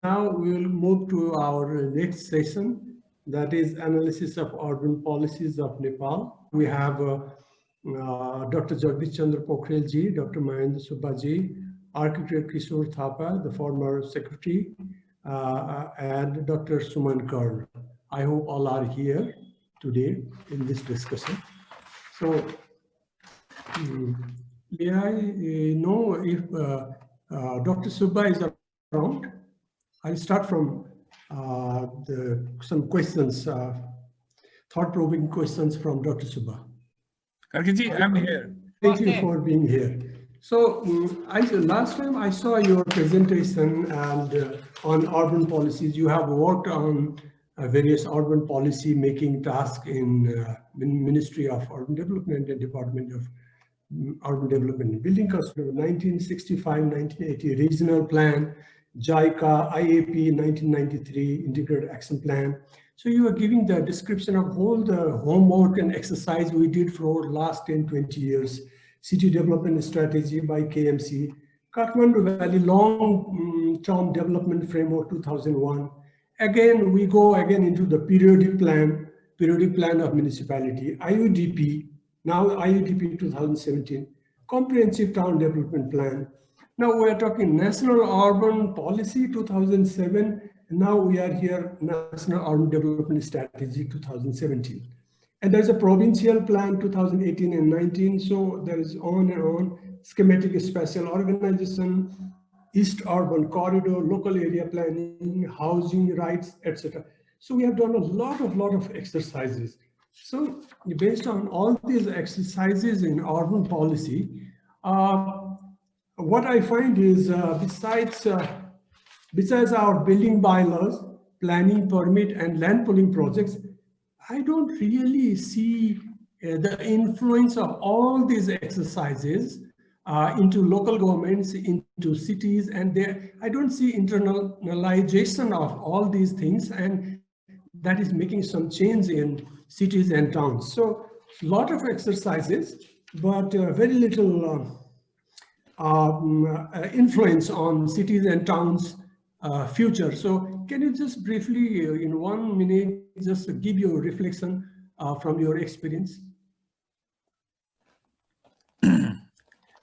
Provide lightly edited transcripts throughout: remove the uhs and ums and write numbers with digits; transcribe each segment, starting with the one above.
Now we will move to our next session, that is analysis of urban policies of Nepal. We have Dr. Jagdish Chandra Pokhrel ji, Dr. Mahendra Subba ji, architect Kishore Thapa, the former secretary, and Dr. Suman Karn. I hope all are here today in this discussion. So, may I know if Dr. Subba is around? I'll start from some questions, thought-provoking questions from Dr. Subba. Karkiji, I'm here. Thank you for being here. So last time I saw your presentation and on urban policies. You have worked on various urban policy making tasks in Ministry of Urban Development and Department of Urban Development and Building Construction, 1965-1980 Regional Plan, JICA, IAP 1993 Integrated Action Plan. So you are giving the description of all the homework and exercise we did for last 10-20 years. City Development Strategy by KMC, Kathmandu Valley Long-Term Development Framework 2001. Again, we go into the periodic plan of municipality, IUDP, now IUDP 2017, Comprehensive Town Development Plan. Now we are talking National Urban Policy 2007, and now we are here, National Urban Development Strategy 2017. And there's a provincial plan 2018 and 19, so there is on and on, schematic spatial organization, East Urban Corridor, local area planning, housing rights, etc. So we have done a lot of exercises. So based on all these exercises in urban policy, what I find is besides our building bylaws, planning permit and land pooling projects, I don't really see the influence of all these exercises into local governments, into cities, and I don't see internalization of all these things, and that is making some change in cities and towns. So a lot of exercises, but very little influence on cities and towns' future. So can you just briefly, in 1 minute, just give your reflection from your experience?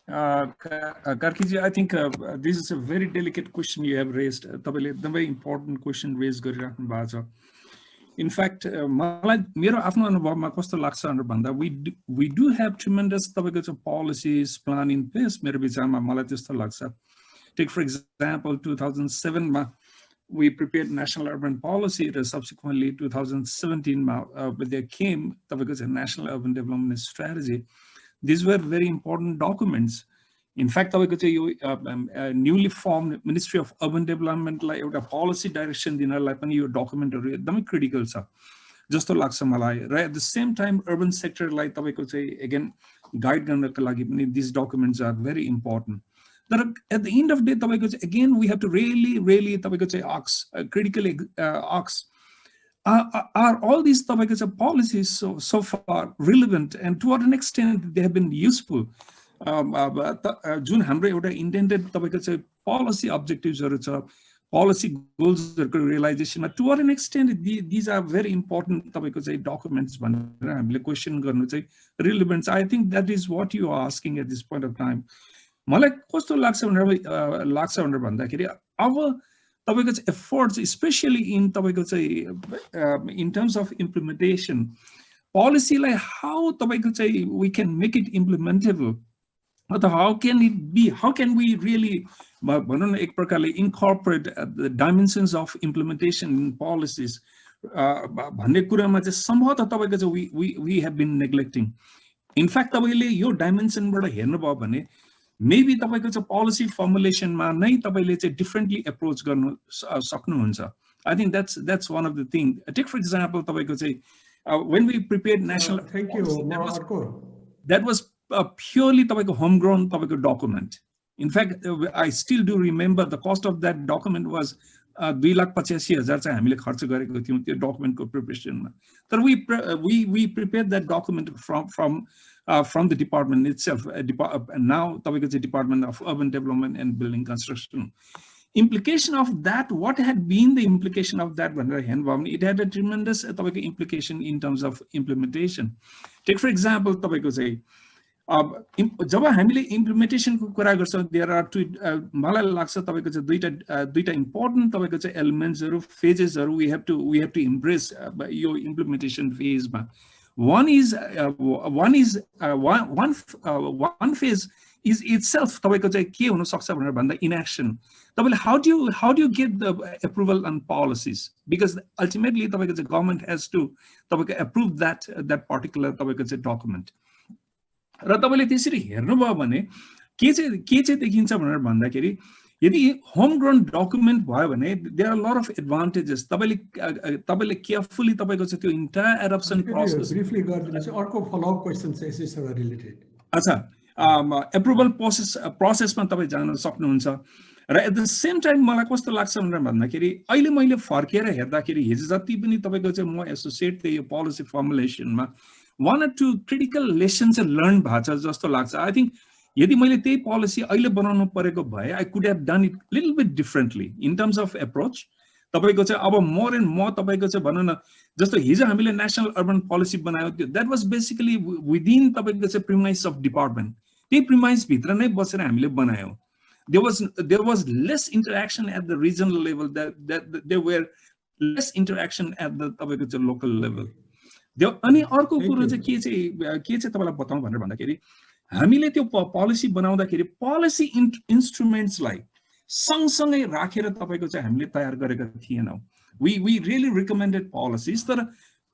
Karkiji, I think this is a very delicate question you have raised. A very important question raised. In fact, मेरो आफ्नो अनुभवमा कस्तो लाग्छ भन्दा we do have tremendous policies plan in place. मेरो विचारमा मलाई त्यस्तो लाग्छ. Take for example 2007 ma we prepared national urban policy, and subsequently 2017 ma there came a national urban development strategy. These were very important documents. In fact, newly formed Ministry of Urban Development like a policy direction dinnerलाई पनि यो डकुमेन्टहरु एकदमै critical छ जस्तो लाग्छ मलाई र at the same time urban sector like again guide गर्नको लागि पनि these documents are very important. But at the end of the day again we have to really ask critically ask are all these policies so far relevant, and to what an extent they have been useful. जुन हाम्रो एउटा intended policy objectives policy goals realization to what an extent these are very important documents question relevance. I think that is what you are asking at this point of time. मलाई कस्तो लाग्छ भनेर भन्दाखेरि अब efforts especially in in terms of implementation policy like how we can make it implementable. How can it be? How can we really incorporate the dimensions of implementation in policies? Somehow we have been neglecting. In fact, your dimension maybe policy formulation differently approach. I think that's one of the things. Take for example, when we prepared national. Thank you. That was purely homegrown document. In fact, I still do remember the cost of that document was 2,85,000 हामीले खर्च गरेको थियौं त्यो डकुमेन्टको प्रिपरेसनमा. तर we prepared that document from the department itself. Now Department of Urban Development and Building Construction. implication of that, what had been the implication of that भनेर हेर्नु भयो भने it had a tremendous तपाईँको implication in terms of implementation. Take for example तपाईँको चाहिँ जब हामीले इम्प्लिमेन्टेसनको कुरा गर्छौँ देयर आर टु मलाई लाग्छ तपाईँको चाहिँ दुईटा इम्पोर्टेन्ट तपाईँको चाहिँ एलिमेन्ट्सहरू फेजेसहरू वी हेभ टु इम्प्रेस यो implementation फेजमा. one phase is itself तपाईँको चाहिँ के हुन सक्छ भनेर भन्दा inaction. तपाईँले how do you get the approval on policies, because ultimately तपाईँको चाहिँ government has to तपाईँको approve that particular तपाईँको चाहिँ document. र तपाईँले त्यसरी हेर्नुभयो भने के चाहिँ देखिन्छ भनेर भन्दाखेरि यदि होम ग्राउन्ड डकुमेन्ट भयो भने there are lot of advantages. तपाईँले केयरफुली तपाईँको चाहिँ त्यो इन्टायर एडप्सन प्रोसेस ब्रिफली गरिदिनुहोस्. अर्को फलोअप क्वेसन चाहिँ यसैसँग रिलेटेड. अच्छा, एप्रुभल प्रोसेसमा तपाईँ जान सक्नुहुन्छ. र एट द सेम टाइम मलाई कस्तो लाग्छ भनेर भन्दाखेरि अहिले मैले फर्केर हेर्दाखेरि हिजो जति पनि तपाईँको चाहिँ म एसोसिएट थिएँ यो policy फर्मुलेसनमा one or two critical lessons learned bhacha jasto लाग्छ. I think यदि मैले त्यही पोलिसी अहिले बनाउनु परेको भए I could have done it little bit differently in terms of approach. तपाईको चाहिँ अब more and more तपाईको चाहिँ भनौँ न जस्तो हिजो हामीले नेशनल अर्बन पोलिसी बनायो त्यो that was basically within तपाईको चाहिँ premise of department. त्यही premise भित्र नै बसेर हामीले बनायौ. There was less interaction at the regional level, that there were less interaction at the तपाईको चाहिँ local level. अनि अर्को कुरो चाहिँ के चाहिँ तपाईलाई बताउँ भनेर भन्दाखेरि हामीले त्यो पोलिसी बनाउँदाखेरि पोलिसी इन्स्ट्रुमेन्ट्सलाई सँगसँगै राखेर तपाईको चाहिँ हामीले तयार गरेका थिएनौँ. we really recommended policies, तर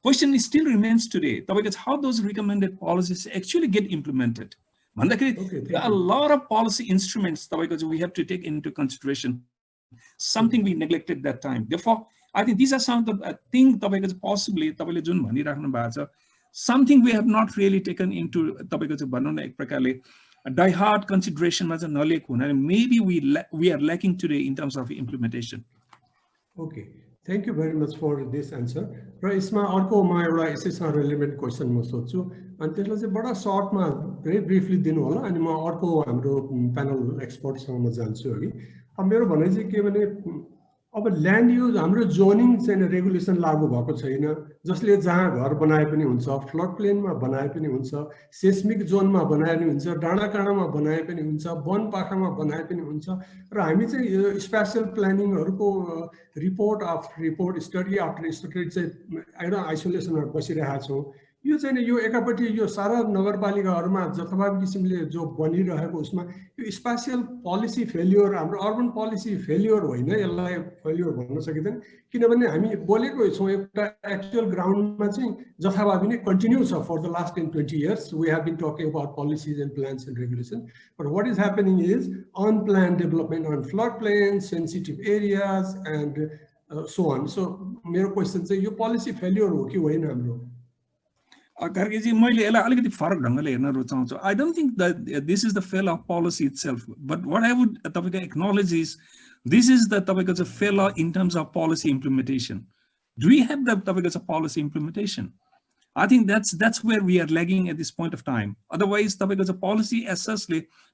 question still remains today तपाईको how those recommended policies actually get implemented भन्दाखेरि a lot of policy instruments तपाईको चाहिँ we have to take into consideration, something we neglected that time. Therefore I think these are some of the things possibly something we have not really taken into die hard consideration. Maybe we are lacking today in terms of implementation. Okay, thank you very much for this answer. Right, isma arko ma euta यसैसँग relevant question म सोध्छु अनि त्यसलाई चाहिँ बडा सर्टमा very briefly दिनु होला अनि म अर्को हाम्रो panel expert सँग म जान्छु अघि. अब मेरो भनाइ चाहिँ के भने अब ल्यान्ड युज हाम्रो जोनिङ चाहिँ रेगुलेसन लागू भएको छैन, जसले जहाँ घर बनाए पनि हुन्छ, फ्लड प्लेनमा बनाए पनि हुन्छ, सेस्मिक जोनमा बनाए पनि हुन्छ, डाँडाकाँडामा बनाए पनि हुन्छ, वन पाखामा बनाए पनि हुन्छ. र हामी चाहिँ यो स्पेशल प्लानिङहरूको रिपोर्ट स्टडी आफ्टर स्टडी चाहिँ एउटा आइसोलेसनमा बसिरहेका छौँ. यो चाहिँ यो एकापट्टि यो सारा नगरपालिकाहरूमा जथाभावी किसिमले जो बनिरहेको उसमा यो स्पेशल पोलिसी फेलियर, हाम्रो अर्बन पोलिसी फेलियर होइन, यसलाई फेलियर भन्न सकिँदैन किनभने हामी बोलेको छौँ एउटा एक्चुअल ग्राउन्डमा चाहिँ जथाभावी नै कन्टिन्यू छ. For the last 10-20 years we have been talking about policies and plans and regulation, but what is happening is unplanned development on flood plains, sensitive areas and so on. So मेरो question चाहिँ यो policy failure हो कि होइन हाम्रो? Gargiji, मैले यसलाई अलिकति फरक ढंगले हेर्न रुचाउँछु. I don't think that this is the failure of policy itself, but what I would acknowledge is this is the failure in terms of policy implementation. Do we have the policy implementation? I think that's where we are lagging at this point of time. Otherwise, the policy as such,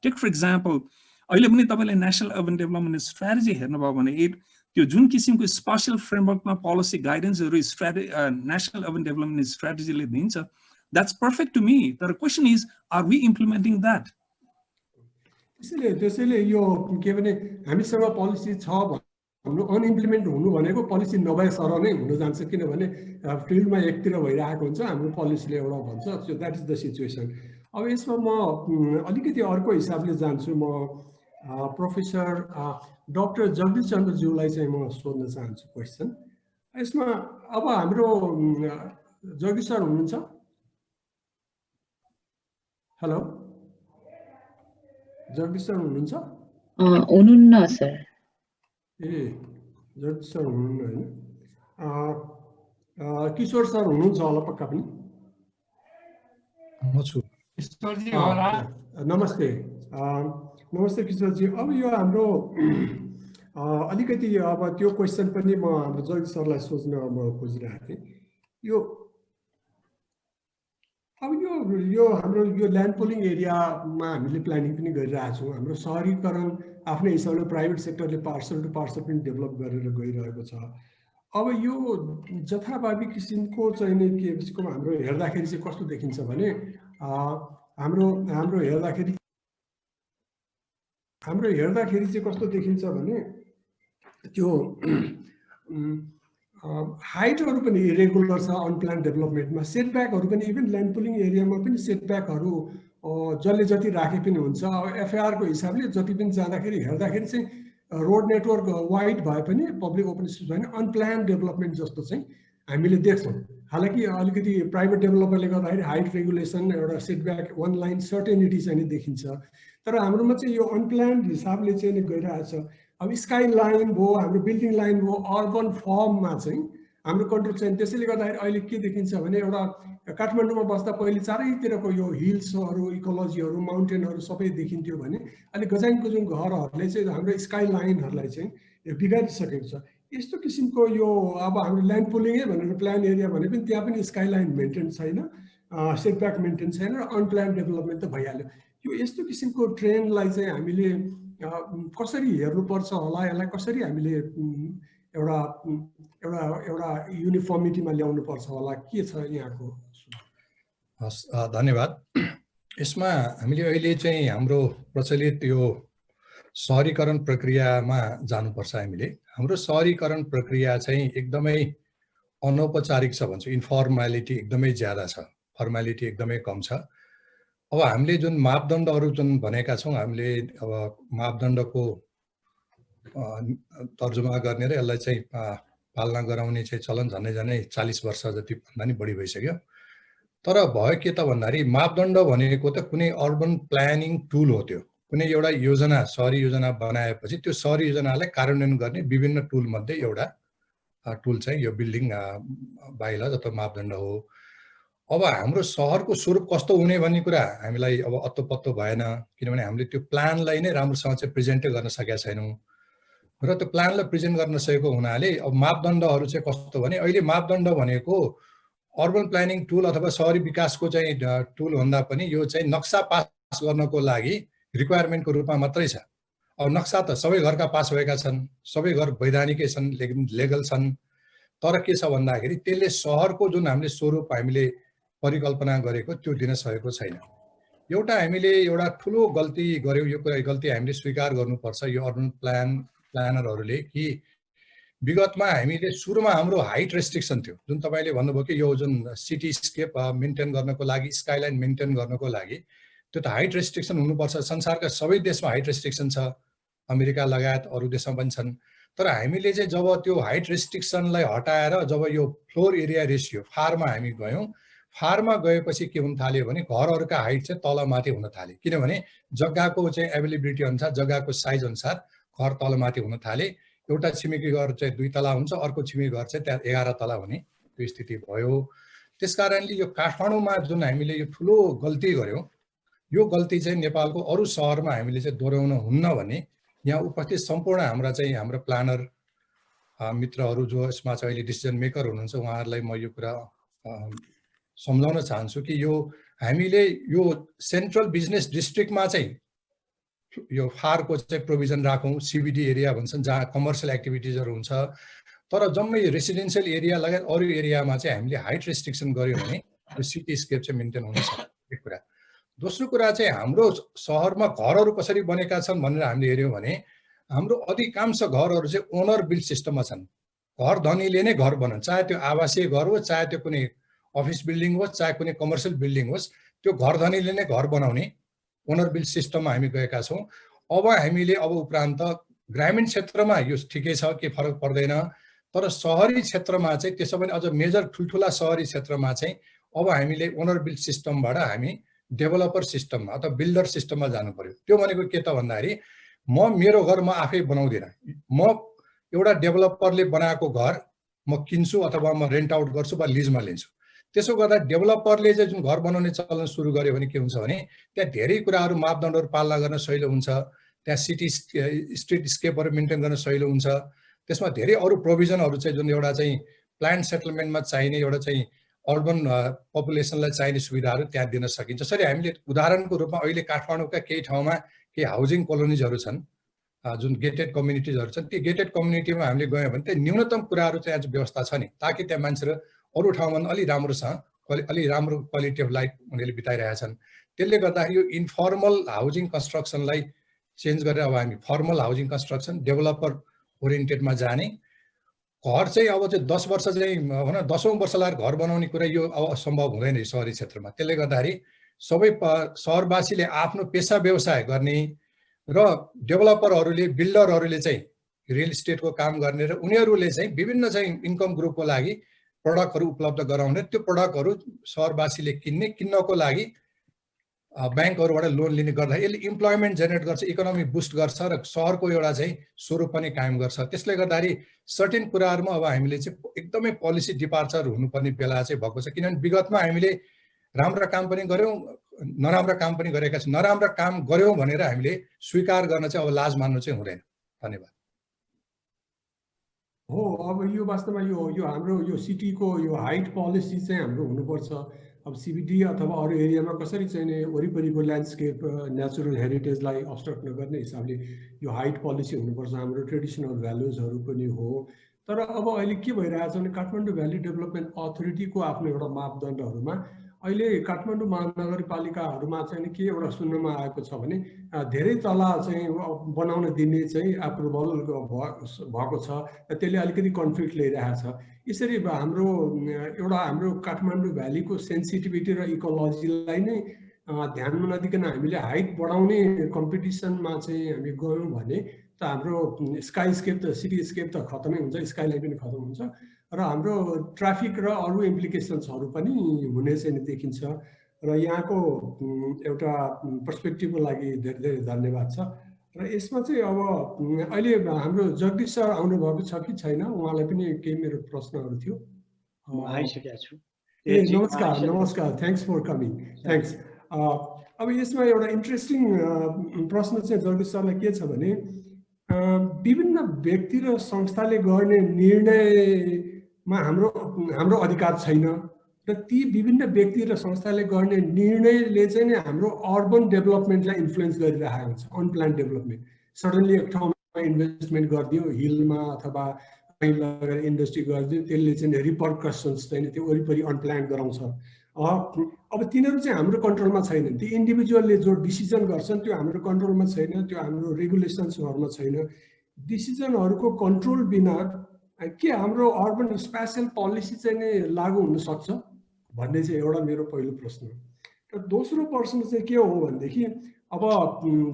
take for example, अहिले पनि तपाईले national urban development strategy हेर्नुभयो भने त्यो जुन किसिमको special फ्रेमवर्कमा policy गाइडेन्सहरु नेशनल अर्बन डेभलपमेन्ट स्ट्र्याटेजीले दिन्छ, that's perfect to me. The question is, are we implementing that? त्यसैले यो के भने हामीसँग पोलिसी छ भन्नु अनइम्प्लिमेन्ट हुनु भनेको पोलिसी नभए सर नै हुन जान्छ किनभने फिल्डमा एकतिर भइरहेको हुन्छ, हाम्रो पोलिसीले एउटा भन्छ. So that is the situation. अब यसमा म अलिकति अर्को हिसाबले जान्छु. म प्रोफेसर डाक्टर जगदीश चन्द्र ज्यूलाई चाहिँ म सोध्न चाहन्छु क्वेसन. यसमा अब हाम्रो जगदीश सर हुनुहुन्छ? हेलो जगदीश सर हुनुहुन्छ? हुनुहुन्न सर. ए जगदीश सर हुनुहुन्न हैन. किशोर सर हुनुहुन्छ होला पक्का पनि? म छु. किशोरजी होला. नमस्ते. नमस्ते किशोरजी. अब यो हाम्रो अलिकति अब त्यो क्वेसन पनि म हाम्रो जगदीश सरलाई सोध्न म खोजिरहेको थिएँ. यो अब यो हाम्रो यो ल्यान्ड पुलिङ एरियामा हामीले प्लानिङ पनि गरिरहेका छौँ। हाम्रो सहरीकरण आफ्नै हिसाबले प्राइभेट सेक्टरले पार्सल टु पार्सल पनि डेभलप गरेर गइरहेको छ। अब यो जथाभावी किसिमको चाहिँ नि के हाम्रो हेर्दाखेरि चाहिँ कस्तो देखिन्छ भने हाम्रो हेर्दाखेरि चाहिँ कस्तो देखिन्छ भने त्यो हाइटहरू पनि इरेगुलर छ अनप्लान डेभलपमेन्टमा। सेटब्याकहरू पनि इभन ल्यान्ड पुलिङ एरियामा पनि सेटब्याकहरू जसले जति राखे पनि हुन्छ। अब एफआइआरको हिसाबले जति पनि जाँदाखेरि हेर्दाखेरि चाहिँ रोड नेटवर्क वाइड भए पनि पब्लिक ओपन स्पेस भए पनि अनप्लान डेभलपमेन्ट जस्तो चाहिँ हामीले देख्छौँ। हालाकि अलिकति प्राइभेट डेभलपरले गर्दाखेरि हाइट रेगुलेसन एउटा सेटब्याक वन लाइन सर्टेनिटी चाहिँ देखिन्छ। तर हाम्रोमा चाहिँ यो अनप्लान हिसाबले चाहिँ गइरहेको छ। अब स्काई लाइन भयो, हाम्रो बिल्डिङ लाइन भयो, अर्बन फर्ममा चाहिँ हाम्रो कन्ट्रोल छैन। त्यसैले गर्दाखेरि अहिले के देखिन्छ भने एउटा काठमाडौँमा बस्दा पहिले चारैतिरको यो हिल्सहरू, इकोलोजीहरू, माउन्टेनहरू सबै देखिन्थ्यो भने अहिले गजानको जुन घरहरूले चाहिँ हाम्रो स्काई लाइनहरूलाई चाहिँ बिगारिसकेको छ। यस्तो किसिमको यो अब हाम्रो ल्यान्ड पुलिङै भनेर प्लान एरिया भने पनि त्यहाँ पनि स्काई लाइन मेन्टेन छैन, सेटब्याक मेन्टेन छैन र अनप्लान डेभलपमेन्ट त भइहाल्यो। यो यस्तो किसिमको ट्रेन्डलाई चाहिँ हामीले कसरी हेर्नुपर्छ होला, यसलाई कसरी हामीले एउटा एउटा एउटा युनिफर्मिटीमा ल्याउनु पर्छ होला, के छ यहाँको? हस्, धन्यवाद। यसमा हामीले अहिले चाहिँ हाम्रो प्रचलित यो सहरीकरण प्रक्रियामा जानुपर्छ। हाम्रो सहरीकरण प्रक्रिया चाहिँ एकदमै अनौपचारिक छ भन्छु। इन्फर्मालिटी एकदमै ज्यादा छ, फर्मालिटी एकदमै कम छ। अब हामीले जुन मापदण्डहरू जुन भनेका छौँ, हामीले अब मापदण्डको तर्जुमा गर्ने र यसलाई चाहिँ पालना गराउने चाहिँ चलन झन्डै 40 वर्ष जति भन्दा नि बढी भइसक्यो। तर भयो के त भन्दाखेरि मापदण्ड भनेको त कुनै अर्बन प्लानिङ टुल हो। त्यो कुनै एउटा योजना, सहरी योजना बनाएपछि त्यो सहरी योजनालाई कार्यान्वयन गर्ने विभिन्न टुल मध्ये एउटा टुल चाहिँ यो बिल्डिङ बाइलज अथवा मापदण्ड हो। अब हाम्रो सहरको स्वरूप कस्तो हुने भन्ने कुरा हामीलाई अब अत्तो पत्तो भएन, किनभने हामीले त्यो प्लानलाई नै राम्रोसँग चाहिँ प्रेजेन्टै गर्न सकेका छैनौँ। र त्यो प्लानलाई प्रेजेन्ट गर्न सकेको हुनाले अब मापदण्डहरू चाहिँ कस्तो भने अहिले मापदण्ड भनेको अर्बन प्लानिङ टुल अथवा सहरी विकासको चाहिँ टुल भन्दा पनि यो चाहिँ नक्सा पास गर्नको लागि रिक्वायरमेन्टको रूपमा मात्रै छ। अब नक्सा त सबै घरका पास भएका छन्, सबै घर वैधानिकै छन्, लेगल छन्। तर के छ भन्दाखेरि त्यसले सहरको जुन हामीले स्वरूप हामीले परिकल्पना गरेको त्यो दिन सकेको छैन। हामीले एउटा ठुलो गल्ती गर्यौँ। यो कुरा गल्ती हामीले स्वीकार गर्नुपर्छ यो अर्बन प्लानरहरूले कि विगतमा हामीले सुरुमा हाम्रो हाइट रेस्ट्रिक्सन थियो। जुन तपाईँले भन्नुभयो कि यो जुन सिटी स्केप मेन्टेन गर्नको लागि, स्काइलाइन मेन्टेन गर्नको लागि त्यो त हाइट रेस्ट्रिक्सन हुनुपर्छ। संसारका सबै देशमा हाइट रेस्ट्रिक्सन छ, अमेरिका लगायत अरू देशमा पनि छन्। तर हामीले चाहिँ जब त्यो हाइट रेस्ट्रिक्सनलाई हटाएर जब यो फ्लोर एरिया रेसियो फारमा हामी गयौँ, फारमा गएपछि के हुन थाल्यो भने घरहरूका हाइट चाहिँ तलमाथि हुन थाले। किनभने जग्गाको चाहिँ एभाइलेबिलिटी अनुसार, जग्गाको साइज अनुसार घर तलमाथि हुन थाले। एउटा छिमेकी घर चाहिँ 2 तला हुन्छ, अर्को छिमेकी घर चाहिँ त्यहाँ 11 तला हुने त्यो स्थिति भयो। त्यसकारणले यो काठमाडौँमा जुन हामीले यो ठुलो गल्ती गर्यौँ, यो गल्ती चाहिँ नेपालको अरू सहरमा हामीले चाहिँ दोहोऱ्याउन हुन्न भने यहाँ उपस्थित सम्पूर्ण हाम्रो प्लानर मित्रहरू जो यसमा चाहिँ अहिले डिसिजन मेकर हुनुहुन्छ उहाँहरूलाई म यो कुरा सम्झाउन चाहन्छु कि यो हामीले यो सेन्ट्रल बिजनेस डिस्ट्रिक्टमा चाहिँ यो फारको चाहिँ प्रोभिजन राखौँ। सिबिडी एरिया भन्छन् जहाँ कमर्सियल एक्टिभिटिजहरू हुन्छ। तर जम्मै रेसिडेन्सियल एरिया लगायत अरू एरियामा चाहिँ हामीले हाइट रेस्ट्रिक्सन गऱ्यौँ भने यो सिटी स्केप चाहिँ मेन्टेन हुन सक्छ। एक कुरा। दोस्रो कुरा चाहिँ हाम्रो सहरमा घरहरू कसरी बनेका छन् भनेर हामीले हेऱ्यौँ भने हाम्रो अधिकांश घरहरू चाहिँ ओनर बिल्ड सिस्टममा छन्। घर धनीले नै घर बनाउन्, चाहे त्यो आवासीय घर होस्, चाहे त्यो कुनै अफिस बिल्डिङ होस्, चाहे कुनै कमर्सियल बिल्डिङ होस्, त्यो घर धनीले नै घर बनाउने ओनर बिल्ड सिस्टममा हामी गएका छौँ। अब हामीले उपरान्त ग्रामीण क्षेत्रमा यो ठिकै छ, के फरक पर्दैन। तर सहरी क्षेत्रमा चाहिँ त्यसो पनि अझ मेजर ठुल्ठुला सहरी क्षेत्रमा चाहिँ अब हामीले ओनर बिल्ड सिस्टमबाट हामी डेभलपर सिस्टममा अथवा बिल्डर सिस्टममा जानु पर्यो। त्यो भनेको के त भन्दाखेरि मेरो घर म आफै बनाउँदिनँ, म एउटा डेभलपरले बनाएको घर म किन्छु अथवा म रेन्ट आउट गर्छु वा लिजमा लिन्छु। त्यसो गर्दा डेभलपरले चाहिँ जुन घर बनाउने चलन सुरु गर्यो भने के हुन्छ भने त्यहाँ धेरै कुराहरू मापदण्डहरू पालना गर्न सजिलो हुन्छ, त्यहाँ स्ट्रिट स्केपहरू मेन्टेन गर्न सजिलो हुन्छ। त्यसमा धेरै अरू प्रोभिजनहरू चाहिँ जुन एउटा चाहिँ प्लान सेटलमेन्टमा चाहिने एउटा चाहिँ अर्बन पपुलेसनलाई चाहिने सुविधाहरू त्यहाँ दिन सकिन्छ। जसरी हामीले उदाहरणको रूपमा अहिले काठमाडौँका केही ठाउँमा केही हाउसिङ कोलोनिजहरू छन्, जुन गेटेड कम्युनिटिजहरू छन्, ती गेटेड कम्युनिटीमा हामीले गयौँ भने त्यहाँ न्यूनतम कुराहरू चाहिँ आज व्यवस्था छ नि, ताकि त्यहाँ मान्छेहरू अरू ठाउँमा अलि राम्रोसँग अलि राम्रो क्वालिटी अफ लाइफ उनीहरूले बिताइरहेका छन्। त्यसले गर्दाखेरि यो इन्फर्मल हाउसिङ कन्स्ट्रक्सनलाई चेन्ज गरेर अब हामी फर्मल हाउसिङ कन्स्ट्रक्सन डेभलपर ओरिएन्टेडमा जाने। घर चाहिँ अब चाहिँ 10 वर्ष चाहिँ भनौँ 10औं वर्ष लगाएर घर बनाउने कुरा यो अब सम्भव हुँदैन सहरी क्षेत्रमा। त्यसले गर्दाखेरि सबै सहरवासीले आफ्नो पेसा व्यवसाय गर्ने र डेभलपरहरूले बिल्डरहरूले चाहिँ रियल इस्टेटको काम गर्ने र उनीहरूले चाहिँ विभिन्न चाहिँ इन्कम ग्रुपको लागि प्रडक्टहरू उपलब्ध गराउने, त्यो प्रडक्टहरू सहरवासीले किन्नको लागि ब्याङ्कहरूबाट लोन लिने गर्दा यसले इम्प्लोइमेन्ट जेनेरेट गर्छ, इकोनोमी बुस्ट गर्छ र सहरको एउटा चाहिँ स्वरूप पनि कायम गर्छ। त्यसले गर्दाखेरि सर्टेन कुराहरूमा अब हामीले चाहिँ एकदमै पोलिसी डिपार्चर हुनुपर्ने बेला चाहिँ भएको छ, किनभने विगतमा हामीले राम्रा काम पनि गऱ्यौँ, नराम्रा काम पनि गरेका छौँ। नराम्रा काम गऱ्यौँ भनेर हामीले स्वीकार गर्न चाहिँ अब लाज मान्नु चाहिँ हुँदैन। धन्यवाद। हो, अब यो वास्तवमा यो हाम्रो यो सिटीको यो हाइट पोलिसी चाहिँ हाम्रो हुनुपर्छ। अब सिबिडी अथवा अरू एरियामा कसरी चाहिँ वरिपरिको ल्यान्डस्केप नेचुरल हेरिटेजलाई अब्स्ट्रक्ट नगर्ने हिसाबले यो हाइट पोलिसी हुनुपर्छ। हाम्रो ट्रेडिसनल भ्यालुजहरू पनि हो। तर अब अहिले के भइरहेछ भने काठमाडौँ भ्याली डेभलपमेन्ट अथोरिटीको आफ्नो एउटा मापदण्डहरूमा अहिले काठमाडौँ महानगरपालिकाहरूमा चाहिँ के एउटा सुन्नमा आएको छ भने धेरै तला चाहिँ बनाउन दिने चाहिँ एप्रुभल भएको छ, त्यसले अलिकति कन्फ्लिक्ट ल्याइरहेको छ। यसरी हाम्रो काठमाडौँ भ्यालीको सेन्सिटिभिटी र इकोलोजीलाई नै ध्यानमा नदिकन हामीले हाइट बढाउने कम्पिटिसनमा चाहिँ हामी गयौँ भने त हाम्रो स्काइस्केप त सिटीस्केप त खतमै हुन्छ, स्काइलाइन पनि खतम हुन्छ र हाम्रो ट्राफिक र अरू इम्प्लिकेसन्सहरू पनि हुने चाहिँ देखिन्छ। र यहाँको एउटा पर्सपेक्टिभको लागि धेरै धेरै धन्यवाद छ। र यसमा चाहिँ अब अहिले हाम्रो जगदीश सर आउनुभएको छ कि छैन, उहाँलाई पनि केही मेरो प्रश्नहरू थियो। आइसकेको छु। नमस्कार, थ्याङ्क्स फर कमिङ, थ्याङ्क्स। अब यसमा एउटा इन्ट्रेस्टिङ प्रश्न चाहिँ जगदीश सरलाई के छ भने विभिन्न व्यक्ति र संस्थाले गर्ने निर्णयमा हाम्रो अधिकार छैन र ती विभिन्न व्यक्ति र संस्थाले गर्ने निर्णयले चाहिँ हाम्रो अर्बन डेभलपमेन्टलाई इन्फ्लुएन्स गरिरहेको हुन्छ। अनप्लान डेभलपमेन्ट सडनली एक ठाउँमा इन्भेस्टमेन्ट गरिदियो हिलमा अथवा कहीँ लगेर इन्डस्ट्री गरिदियो, त्यसले चाहिँ रिपरकसन्स चाहिँ त्यो वरिपरि अनप्लान गराउँछ। अब तिनीहरू चाहिँ हाम्रो कन्ट्रोलमा छैनन्। ती इन्डिभिजुअलले जो डिसिजन गर्छन् त्यो हाम्रो कन्ट्रोलमा छैन, त्यो हाम्रो रेगुलेसन्सहरूमा छैन। डिसिजनहरूको कन्ट्रोल बिना के हाम्रो अर्बन स्पेसल पोलिसी चाहिँ नै लागू हुन सक्छ भन्ने चाहिँ एउटा मेरो पहिलो प्रश्न। र दोस्रो प्रश्न चाहिँ के हो भनेदेखि अब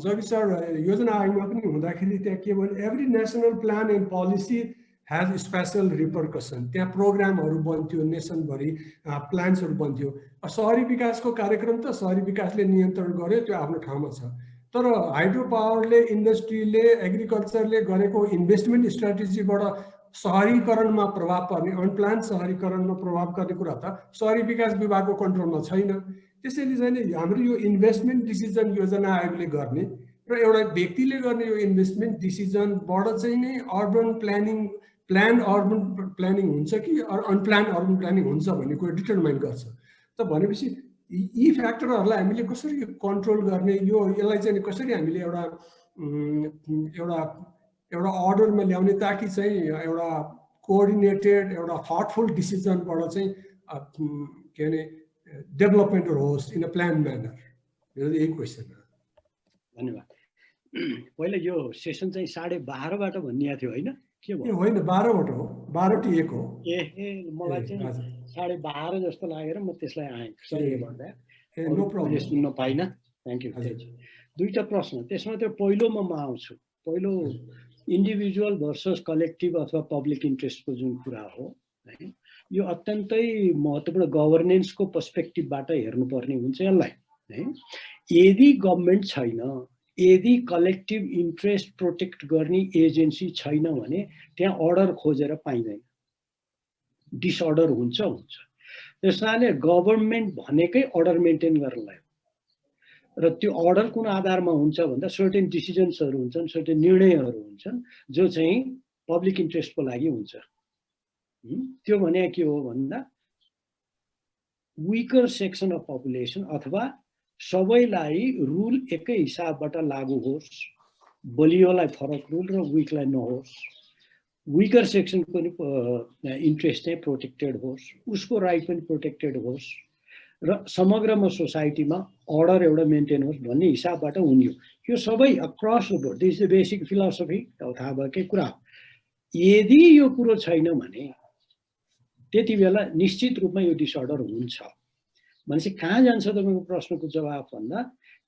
जगदीश सर योजना आयोगमा पनि हुँदाखेरि त्यहाँ के भने every national plan and policy has special repercussion। त्यहाँ प्रोग्रामहरू बन्थ्यो, नेसनभरि प्लान्सहरू बन्थ्यो। सहरी विकासको कार्यक्रम त सहरी विकासले नियन्त्रण गर्यो, त्यो आफ्नो ठाउँमा छ। तर हाइड्रो पावरले, इन्डस्ट्रीले, एग्रिकल्चरले गरेको इन्भेस्टमेन्ट स्ट्राटेजीबाट सहरीकरणमा प्रभाव पर्ने, अनप्लान सहरीकरणमा प्रभाव गर्ने कुरा त सहरी विकास विभागको कन्ट्रोलमा छैन। त्यसैले चाहिँ हाम्रो यो इन्भेस्टमेन्ट डिसिजन योजना आयोगले गर्ने र एउटा व्यक्तिले गर्ने यो इन्भेस्टमेन्ट डिसिजनबाट चाहिँ नै अर्बन प्लानिङ हुन्छ कि अनप्लान अर्बन प्लानिङ हुन्छ भन्ने कुरा डिटरमाइन गर्छ। त भनेपछि यी फ्याक्टरहरूलाई हामीले कसरी कन्ट्रोल गर्ने, यसलाई चाहिँ कसरी हामीले एउटा अर्डरमा ल्याउने ताकि चाहिँ एउटा कोअर्डिनेटेड एउटा थटफुल डिसिजनबाट चाहिँ के अरे डेभलपमेन्ट होस् इन अ प्लान म्यानर। मेरो यही क्वेसन हो। धन्यवाद। पहिला यो सेसन चाहिँ 12:30बाट भनिएको थियो होइन? के भयो? होइन 12बाट हो, 12:01 हो। मलाई चाहिँ 12:30 जस्तो लागेर म त्यसलाई आएँ। सरी भन्दा नो प्रब्लम, सुन्न पाइनँ। Thank you. दुईटा प्रश्न, त्यसमा त्यो पहिलोमा म आउँछु। पहिलो इन्डिभिजुअल भर्सस कलेक्टिभ अथवा पब्लिक इन्ट्रेस्टको जुन कुरा हो है, यो अत्यन्तै महत्त्वपूर्ण गभर्नेन्सको पर्सपेक्टिभबाट हेर्नुपर्ने हुन्छ यसलाई है। यदि गभर्मेन्ट छैन, यदि कलेक्टिभ इन्ट्रेस्ट प्रोटेक्ट गर्ने एजेन्सी छैन भने त्यहाँ अर्डर खोजेर पाइँदैन, डिसअर्डर हुन्छ। त्यस कारणले गभर्मेन्ट भनेकै अर्डर मेन्टेन गर्नलाई र त्यो अर्डर कुन आधारमा हुन्छ भन्दा सर्टेन डिसिजन्सहरू हुन्छन्, सर्टेन निर्णयहरू हुन्छन् जो चाहिँ पब्लिक इन्ट्रेस्टको लागि हुन्छ। त्यो भने के हो भन्दा विकर सेक्सन अफ पपुलेसन अथवा सबैलाई रुल एकै हिसाबबाट लागू होस्, बलियोलाई फरक रुल र विकलाई नहोस्, विकर सेक्सनको पनि इन्ट्रेस्ट चाहिँ प्रोटेक्टेड होस्, उसको राइट पनि प्रोटेक्टेड होस् र समग्रमा सोसाइटीमा अर्डर एउटा मेन्टेन होस् भन्ने हिसाबबाट हुने हो। यो सबै across the board, this the basic philosophy, थाहा भएकै कुरा हो। यदि यो कुरो छैन भने त्यति बेला निश्चित रूपमा यो डिसअर्डर हुन्छ। मान्छे कहाँ जान्छ तपाईँको प्रश्नको जवाब भन्दा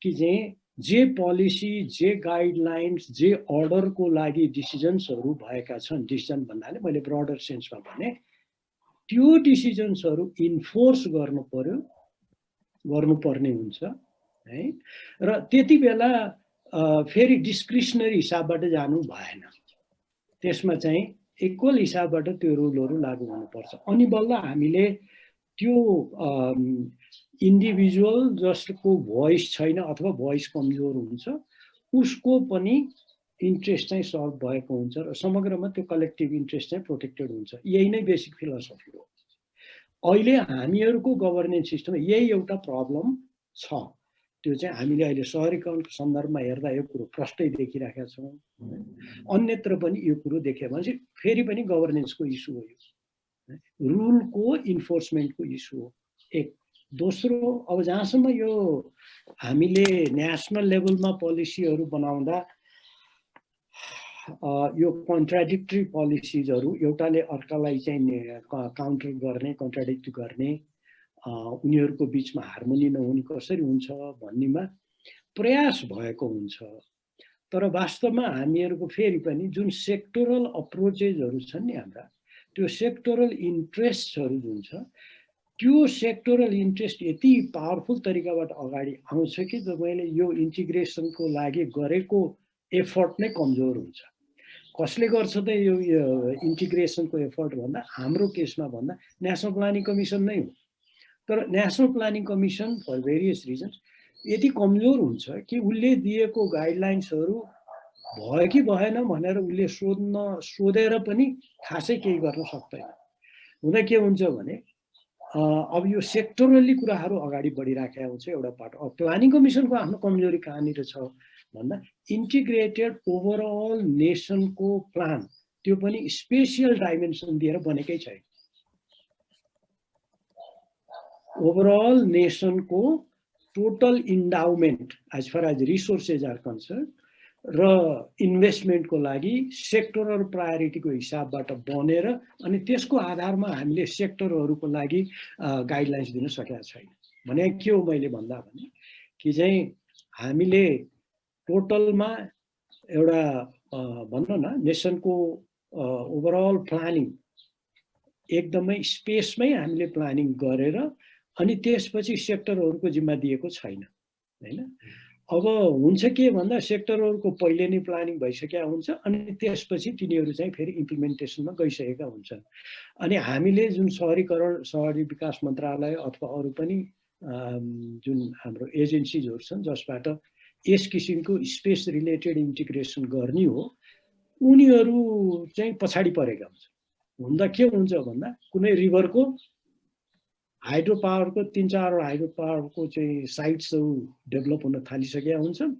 कि चाहिँ जे पोलिसी, जे गाइडलाइन्स, जे अर्डरको लागि डिसिजन्सहरू भएका छन्, डिसिजन भन्नाले मैले ब्रडर सेन्समा भने त्यो डिसिजन्सहरू इन्फोर्स गर्नुपर्ने हुन्छ है। र त्यति बेला फेरि डिस्क्रिसनरी हिसाबबाट जानु भएन, त्यसमा चाहिँ इक्वल हिसाबबाट त्यो रुलहरू लागू हुनुपर्छ। अनि बल्ल हामीले त्यो इन्डिभिजुअल जसको भोइस छैन अथवा भोइस कमजोर हुन्छ उसको पनि इन्ट्रेस्ट चाहिँ सर्भ भएको हुन्छ र समग्रमा त्यो कलेक्टिभ इन्ट्रेस्ट चाहिँ प्रोटेक्टेड हुन्छ। यही नै बेसिक फिलोसफी हो। अहिले हामीहरूको गभर्नेन्स सिस्टममा यही एउटा प्रब्लम छ। त्यो चाहिँ हामीले अहिले सहरीकरणको सन्दर्भमा हेर्दा यो कुरो प्रष्टै देखिराखेका छौँ। अन्यत्र पनि यो कुरो देख्यो भने चाहिँ फेरि पनि गभर्नेन्सको इस्यु हो, यो रुलको इन्फोर्समेन्टको इस्यु हो। एक दोस्रो, अब जहाँसम्म यो हामीले नेसनल लेभलमा पोलिसीहरू बनाउँदा यो कन्ट्राडिक्टरी पोलिसिजहरू एउटाले अर्कालाई चाहिँ काउन्टर गर्ने, कन्ट्राडिक्ट गर्ने, उनीहरूको बिचमा हार्मोनी नहुने कसरी हुन्छ भन्नेमा प्रयास भएको हुन्छ। तर वास्तवमा हामीहरूको फेरि पनि जुन सेक्टोरल अप्रोचेसहरू छन् नि हाम्रा, त्यो सेक्टोरल इन्ट्रेस्टहरू जुन छ, त्यो सेक्टोरल इन्ट्रेस्ट यति पावरफुल तरिकाबाट अगाडि आउँछ कि तपाईँले यो इन्टिग्रेसनको लागि गरेको एफर्ट नै कमजोर हुन्छ। कसले गर्छ त यो इन्टिग्रेसनको एफर्ट भन्दा हाम्रो केसमा भन्दा नेसनल प्लानिङ कमिसन नै हो। तर national planning commission for various reasons यति कमजोर हुन्छ कि उसले दिएको गाइडलाइन्सहरू भयो कि भएन भनेर उसले सोधेर पनि खासै केही गर्न सक्दैन। हुँदा के हुन्छ भने अब यो सेक्टोरली कुराहरू अगाडि बढिराखेको हुन्छ एउटा पार्ट। अब प्लानिङ कमिसनको आफ्नो कमजोरी कहाँनिर छ भन्दा इन्टिग्रेटेड ओभरअल नेसनको प्लान त्यो पनि स्पेसियल डाइमेन्सन दिएर बनेकै छैन। ओभरअल नेसनको total endowment as far as resources are concern र इन्भेस्टमेन्टको लागि सेक्टरल प्रायोरिटीको हिसाबबाट बनेर अनि त्यसको आधारमा हामीले सेक्टरहरूको लागि गाइडलाइन्स दिन सकेका छैन। भने के हो मैले भन्दा भने कि चाहिँ हामीले टोटलमा एउटा भनौँ न नेसनको ओभरअल प्लानिङ एकदमै स्पेसमै हामीले प्लानिङ गरेर अनि त्यसपछि सेक्टरहरूको जिम्मा दिएको छैन हैन। अब हुन्छ के भन्दा सेक्टरहरूको पहिले नै प्लानिङ भइसकेका हुन्छ अनि त्यसपछि तिनीहरू चाहिँ फेरि इम्प्लिमेन्टेसनमा गइसकेका हुन्छन्। अनि हामीले जुन सहरीकरण, सहरी विकास मन्त्रालय अथवा अरू पनि जुन हाम्रो एजेन्सिजहरू छन् जसबाट यस किसिमको स्पेस रिलेटेड इन्टिग्रेसन गर्ने हो, उनीहरू चाहिँ पछाडि परेका हुन्छन्। हुँदा के हुन्छ भन्दा कुनै रिभरको हाइड्रो पावरको 3-4 हाइड्रो पावरको चाहिँ साइट्सहरू डेभलप हुन थालिसकेका हुन्छन्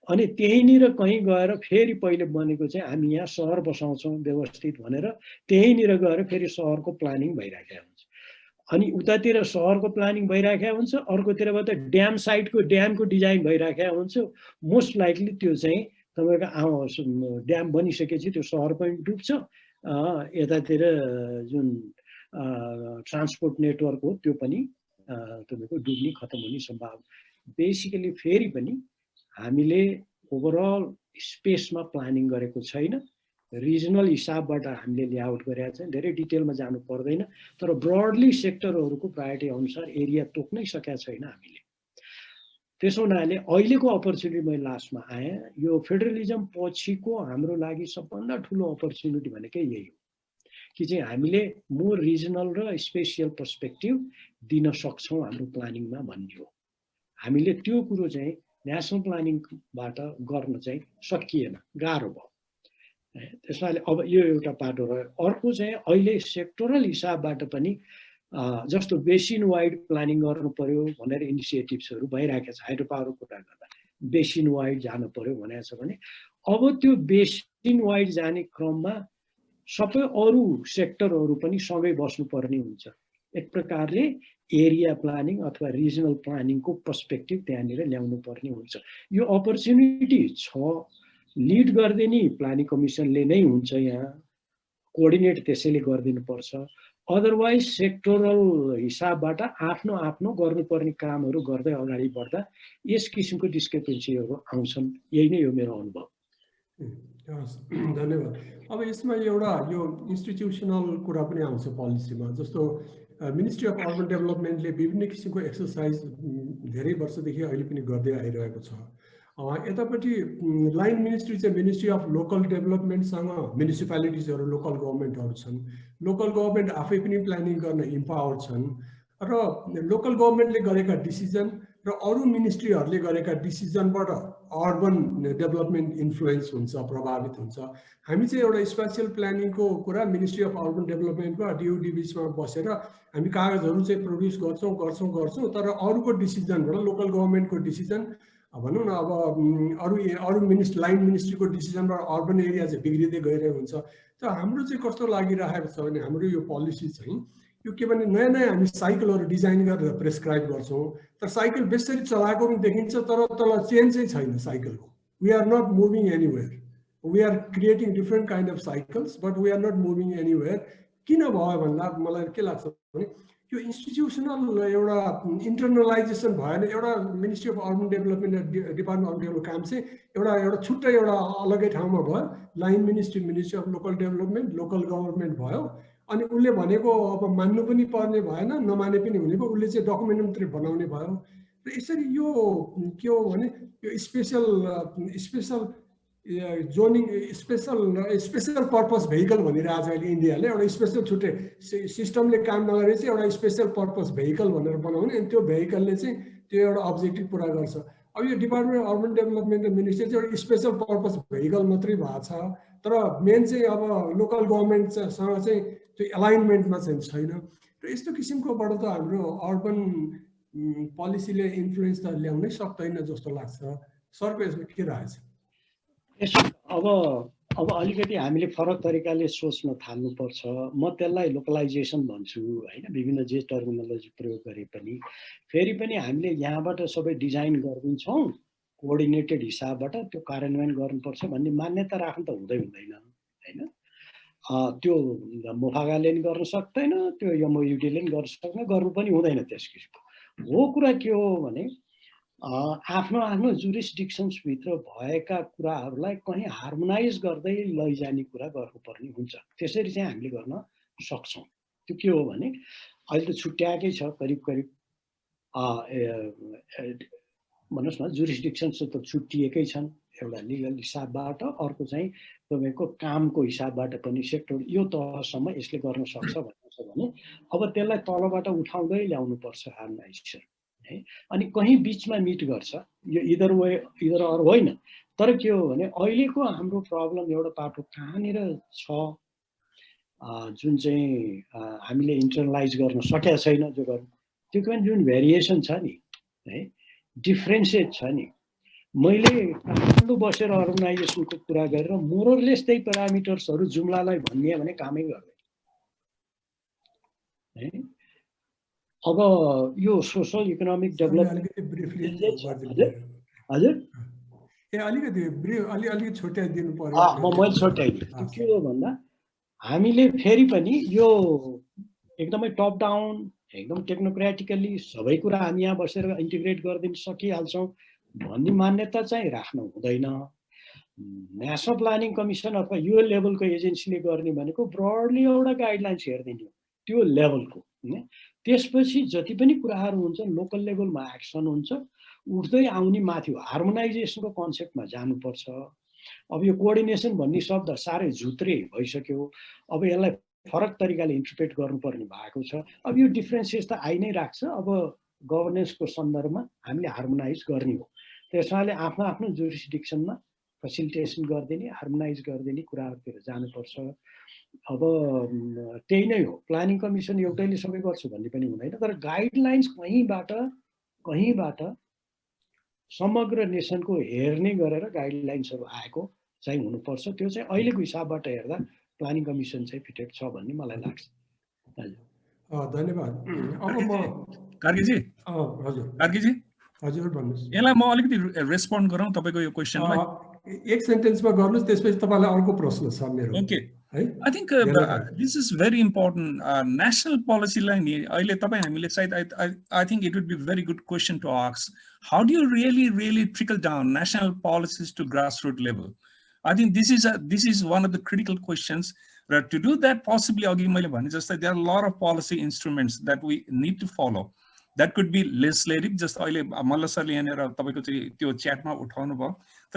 अनि त्यहीँनिर कहीँ गएर फेरि पहिले बनेको चाहिँ हामी यहाँ सहर बसाउँछौँ व्यवस्थित भनेर त्यहीँनिर गएर फेरि सहरको प्लानिङ भइराखेको हुन्छ। अनि उतातिर सहरको प्लानिङ भइराखेको हुन्छ, अर्कोतिरबाट ड्याम साइटको ड्यामको डिजाइन भइराखेको हुन्छ। मोस्ट लाइकली त्यो चाहिँ तपाईँको ड्याम बनिसकेपछि त्यो सहर पनि डुब्छ, यतातिर जुन ट्रान्सपोर्ट नेटवर्क हो त्यो पनि तपाईँको डुब्ने खतम हुने सम्भावना। बेसिकली फेरि पनि हामीले ओभरअल स्पेसमा प्लानिङ गरेको छैन, रिजनल हिसाबबाट हामीले लेआउट गरेका छौँ। धेरै डिटेलमा जानु पर्दैन, तर ब्रडली सेक्टरहरूको प्रायोरिटी अनुसार एरिया तोक्नै सकेका छैन हामीले। त्यसो हुनाले अहिलेको अपर्च्युनिटी मैले लास्टमा आएँ, यो फेडरलिजम पछिको हाम्रो लागि सबभन्दा ठुलो अपर्च्युनिटी भनेकै यही हो कि चाहिँ हामीले मोर रिजनल र स्पेसियल पर्सपेक्टिभ दिन सक्छौँ हाम्रो प्लानिङमा भन्ने हो। हामीले त्यो कुरो चाहिँ नेसनल प्लानिङबाट गर्न चाहिँ सकिएन, गाह्रो भयो। त्यसैले अब यो एउटा पाटो रह्यो। अर्को चाहिँ अहिले सेक्टोरल हिसाबबाट पनि जस्तो बेसिन वाइड प्लानिङ गर्नु पर्यो भनेर इनिसिएटिभ्सहरू भइरहेको छ। हाइड्रो पावरको कुरा गर्दा बेसिन वाइड जानु पर्यो भनेको छ भने अब त्यो बेसिन वाइड जाने क्रममा सबै अरू सेक्टरहरू पनि सँगै बस्नुपर्ने हुन्छ। एक प्रकारले एरिया प्लानिङ अथवा रिजनल प्लानिङको पर्सपेक्टिभ त्यहाँनिर ल्याउनु पर्ने हुन्छ। यो अपर्च्युनिटी छ, लिड गरिदिने प्लानिङ कमिसनले नै हुन्छ, यहाँ कोअर्डिनेट त्यसैले गरिदिनुपर्छ। अदरवाइज सेक्टोरल हिसाबबाट आफ्नो आफ्नो गर्नुपर्ने कामहरू गर्दै अगाडि बढ्दा यस किसिमको डिस्क्रिपेन्सीहरू आउँछन्। यही नै हो मेरो अनुभव। धन्यवाद। अब यसमा एउटा यो इन्स्टिट्युसनल कुरा पनि आउँछ पोलिसीमा। जस्तो मिनिस्ट्री अफ अर्बन डेभलपमेन्टले विभिन्न किसिमको एक्सर्साइज धेरै वर्षदेखि अहिले पनि गर्दै आइरहेको छ। यतापट्टि लाइन मिनिस्ट्री चाहिँ मिनिस्ट्री अफ लोकल डेभलपमेन्टसँग म्युनिसिपालिटिजहरू लोकल गभर्मेन्टहरू छन्। लोकल गभर्मेन्ट आफै पनि प्लानिङ गर्न इम्पावर छन् र लोकल गभर्मेन्टले गरेका डिसिजन र अरू मिनिस्ट्रीहरूले गरेका डिसिजनबाट अर्बन डेभलपमेन्ट इन्फ्लुएन्स हुन्छ, प्रभावित हुन्छ। हामी चाहिँ एउटा स्पेसियल प्लानिङको कुरा मिनिस्ट्री अफ अर्बन डेभलपमेन्टको डिओडी बिचमा बसेर हामी कागजहरू चाहिँ प्रड्युस गर्छौँ, तर अरूको डिसिजनबाट लोकल गभर्मेन्टको डिसिजन भनौँ न अब अरू लाइन मिनिस्ट्रीको डिसिजनबाट अर्बन एरिया चाहिँ बिग्रिँदै गइरहेको हुन्छ। त हाम्रो चाहिँ कस्तो लागिरहेको छ भने हाम्रो यो पोलिसी चाहिँ यो के भने नयाँ नयाँ हामी साइकलहरू डिजाइन गरेर प्रेसक्राइब गर्छौँ, तर साइकल बेसरी चलाएको पनि देखिन्छ, तर तल चेन्ज चाहिँ छैन साइकलको। We are not moving anywhere. We are creating different kind of cycles but we are not moving anywhere. किन भयो भन्दा मलाई के लाग्छ भने यो इन्स्टिट्युसनल एउटा इन्टरनलाइजेसन भएन। एउटा ministry of urban development department of develop काम चाहिँ एउटा छुट्टै एउटा अलग्गै ठाउँमा भयो। Line ministry ministry of local development local government भयो। अनि उसले भनेको अब मान्नु पनि पर्ने भएन, नमाने पनि हुने भयो। उसले चाहिँ डकुमेन्ट मात्रै बनाउने भयो। र यसरी यो के हो भने यो special zoning special purpose vehicle भनिरहेको छ अहिले इन्डियाले। एउटा स्पेसल छुट्टै सिस्टमले काम नगरे चाहिँ एउटा स्पेसल पर्पस भेहिकल भनेर बनाउने, अनि त्यो भेहिकलले चाहिँ त्यो एउटा अब्जेक्टिभ पुरा गर्छ। अब यो department of urban development ministry चाहिँ एउटा स्पेसल पर्पस भेहिकल मात्रै भएको छ, तर मेन चाहिँ अब लोकल गभर्मेन्टसँग चाहिँ त्यो एलाइनमेन्टमा चाहिँ छैन। र यस्तो किसिमकोबाट त हाम्रो अर्बन पोलिसीले इन्फ्लुएन्स त ल्याउनै सक्दैन जस्तो लाग्छ। सरको यसमा के राय छ? अब अलिकति हामीले फरक तरिकाले सोच्न थाल्नुपर्छ। म त्यसलाई लोकलाइजेसन भन्छु होइन, विभिन्न जे टर्मिनोलोजी प्रयोग गरे पनि। फेरि पनि हामीले यहाँबाट सबै डिजाइन गरिदिन्छौँ, कोअर्डिनेटेड हिसाबबाट त्यो कार्यान्वयन गर्नुपर्छ भन्ने मान्यता राख्नु त हुँदैन होइन। त्यो मोफागाले पनि गर्न सक्दैन, त्यो एमओयुडीले पनि गर्न सक्दैन, गर्नु पनि हुँदैन। त्यस किसिमको हो कुरा के हो भने आफ्नो आफ्नो जुरिस्डिक्सन्सभित्र भएका कुराहरूलाई कहीँ हार्मोनाइज गर्दै लैजाने कुरा गर्नुपर्ने हुन्छ। त्यसरी चाहिँ हामीले गर्न सक्छौँ। त्यो के हो भने अहिले त छुट्याएकै छ करिब भन्नुहोस् न, जुरिस्डिक्सन्स त छुट्टिएकै छन्। एउटा लिगल हिसाबबाट, अर्को चाहिँ तपाईँको कामको हिसाबबाट पनि सेक्टर यो तहसम्म यसले गर्न सक्छ भन्नु छ भने अब त्यसलाई तलबाट उठाउँदै ल्याउनुपर्छ हार्मोनाइजेसन है। अनि कहीँ बिचमा मिट गर्छ, यो इदर अर होइन। तर के हो भने अहिलेको हाम्रो प्रब्लम एउटा पाटो कहाँनिर छ जुन चाहिँ हामीले इन्टरनलाइज गर्न सकेका छैन, जो गर्नु त्यो पनि जुन भेरिएसन छ नि है, डिफ्रेन्सिएट छ नि। मैले काठमाडौँ बसेर अर्गनाइजेसनको कुरा गरेर मोरलेस त्यही प्यारामिटर्सहरू जुम्लालाई भनिए भने कामै गर्दैन है। अब यो सोसल इकोनोमिक डेभलपमेन्ट हजुर अलिकति छुट्याइदिनु पर्यो। मैले छुट्याइदिएँ। त्यो के हो भन्दा हामीले फेरि पनि यो एकदमै टप डाउन एकदम टेक्नोक्रेटिकली सबै कुरा हामी यहाँ बसेर इन्टिग्रेट गरिदिन सकिहाल्छौँ भन्ने मान्यता चाहिँ राख्नु हुँदैन। नेसनल प्लानिङ कमिसन अथवा यो लेभलको एजेन्सीले गर्ने भनेको ब्रडली एउटा गाइडलाइन्स हेरिदिने हो त्यो लेभलको। त्यसपछि जति पनि कुराहरू हुन्छन् लोकल लेभलमा एक्सन हुन्छ, उठ्दै आउने माथि हार्मोनाइजेसनको कन्सेप्टमा जानुपर्छ। अब यो कोअर्डिनेसन भन्ने शब्द साह्रै झुत्रे भइसक्यो। अब यसलाई फरक तरिकाले इन्टरप्रेट गर्नुपर्ने भएको छ। अब यो डिफ्रेन्सिएस त आइ नै राख्छ। अब गभर्नेन्सको सन्दर्भमा हामीले हार्मोनाइज गर्ने हो। त्यसैले आफ्नो आफ्नो जुरिस्डिक्सनमा फेसिलिटेसन गरिदिने हार्मोनाइज गरिदिने कुराहरूतिर जानुपर्छ। अब त्यही नै हो, प्लानिङ कमिसन एउटैले सबै गर्छु भन्ने पनि हुँदैन, तर गाइडलाइन्स कहीँबाट समग्र नेसनको हेर्ने गरेर गाइडलाइन्सहरू आएको चाहिँ हुनुपर्छ। त्यो चाहिँ अहिलेको हिसाबबाट हेर्दा प्लानिङ कमिसन चाहिँ फिटेड छ भन्ने मलाई लाग्छ। धन्यवाद। अब म कार्कीजी कार्कीजी हजुर भन्नुहोस्। यसलाई म अलिकति रेस्पोन्ड गरौँ तपाईँको यो क्वेसनलाई। एक सेन्टेन्समा गर्नुहोस्, त्यसपछि तपाईँलाई अर्को प्रश्न छ मेरो। ओके, है I think this is very important. National policy line, I think it would be a very good question to ask. How do you really trickle down national policies to grassroots level? I think this is one of the critical questions. To do that, possibly, there are a lot of policy instruments that we need to follow. That could be legislative, just but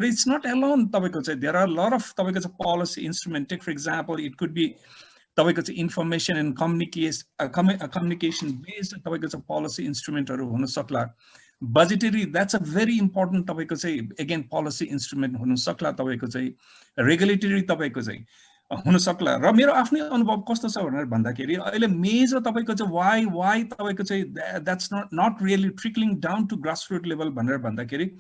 it's not alone. There are a lot of policy instruments. Take, for example, it could be information and communication based policy instrument. Budgetary, that's a very important again policy instrument. Regulatory हुन सक्ला र मेरो आफ्नै अनुभव कस्तो छ भनेर भन्दाखेरि अहिले मेजर तपाईको चाहिँ why तपाईको चाहिँ that's not really trickling down to grassroots level भनेर भन्दाखेरि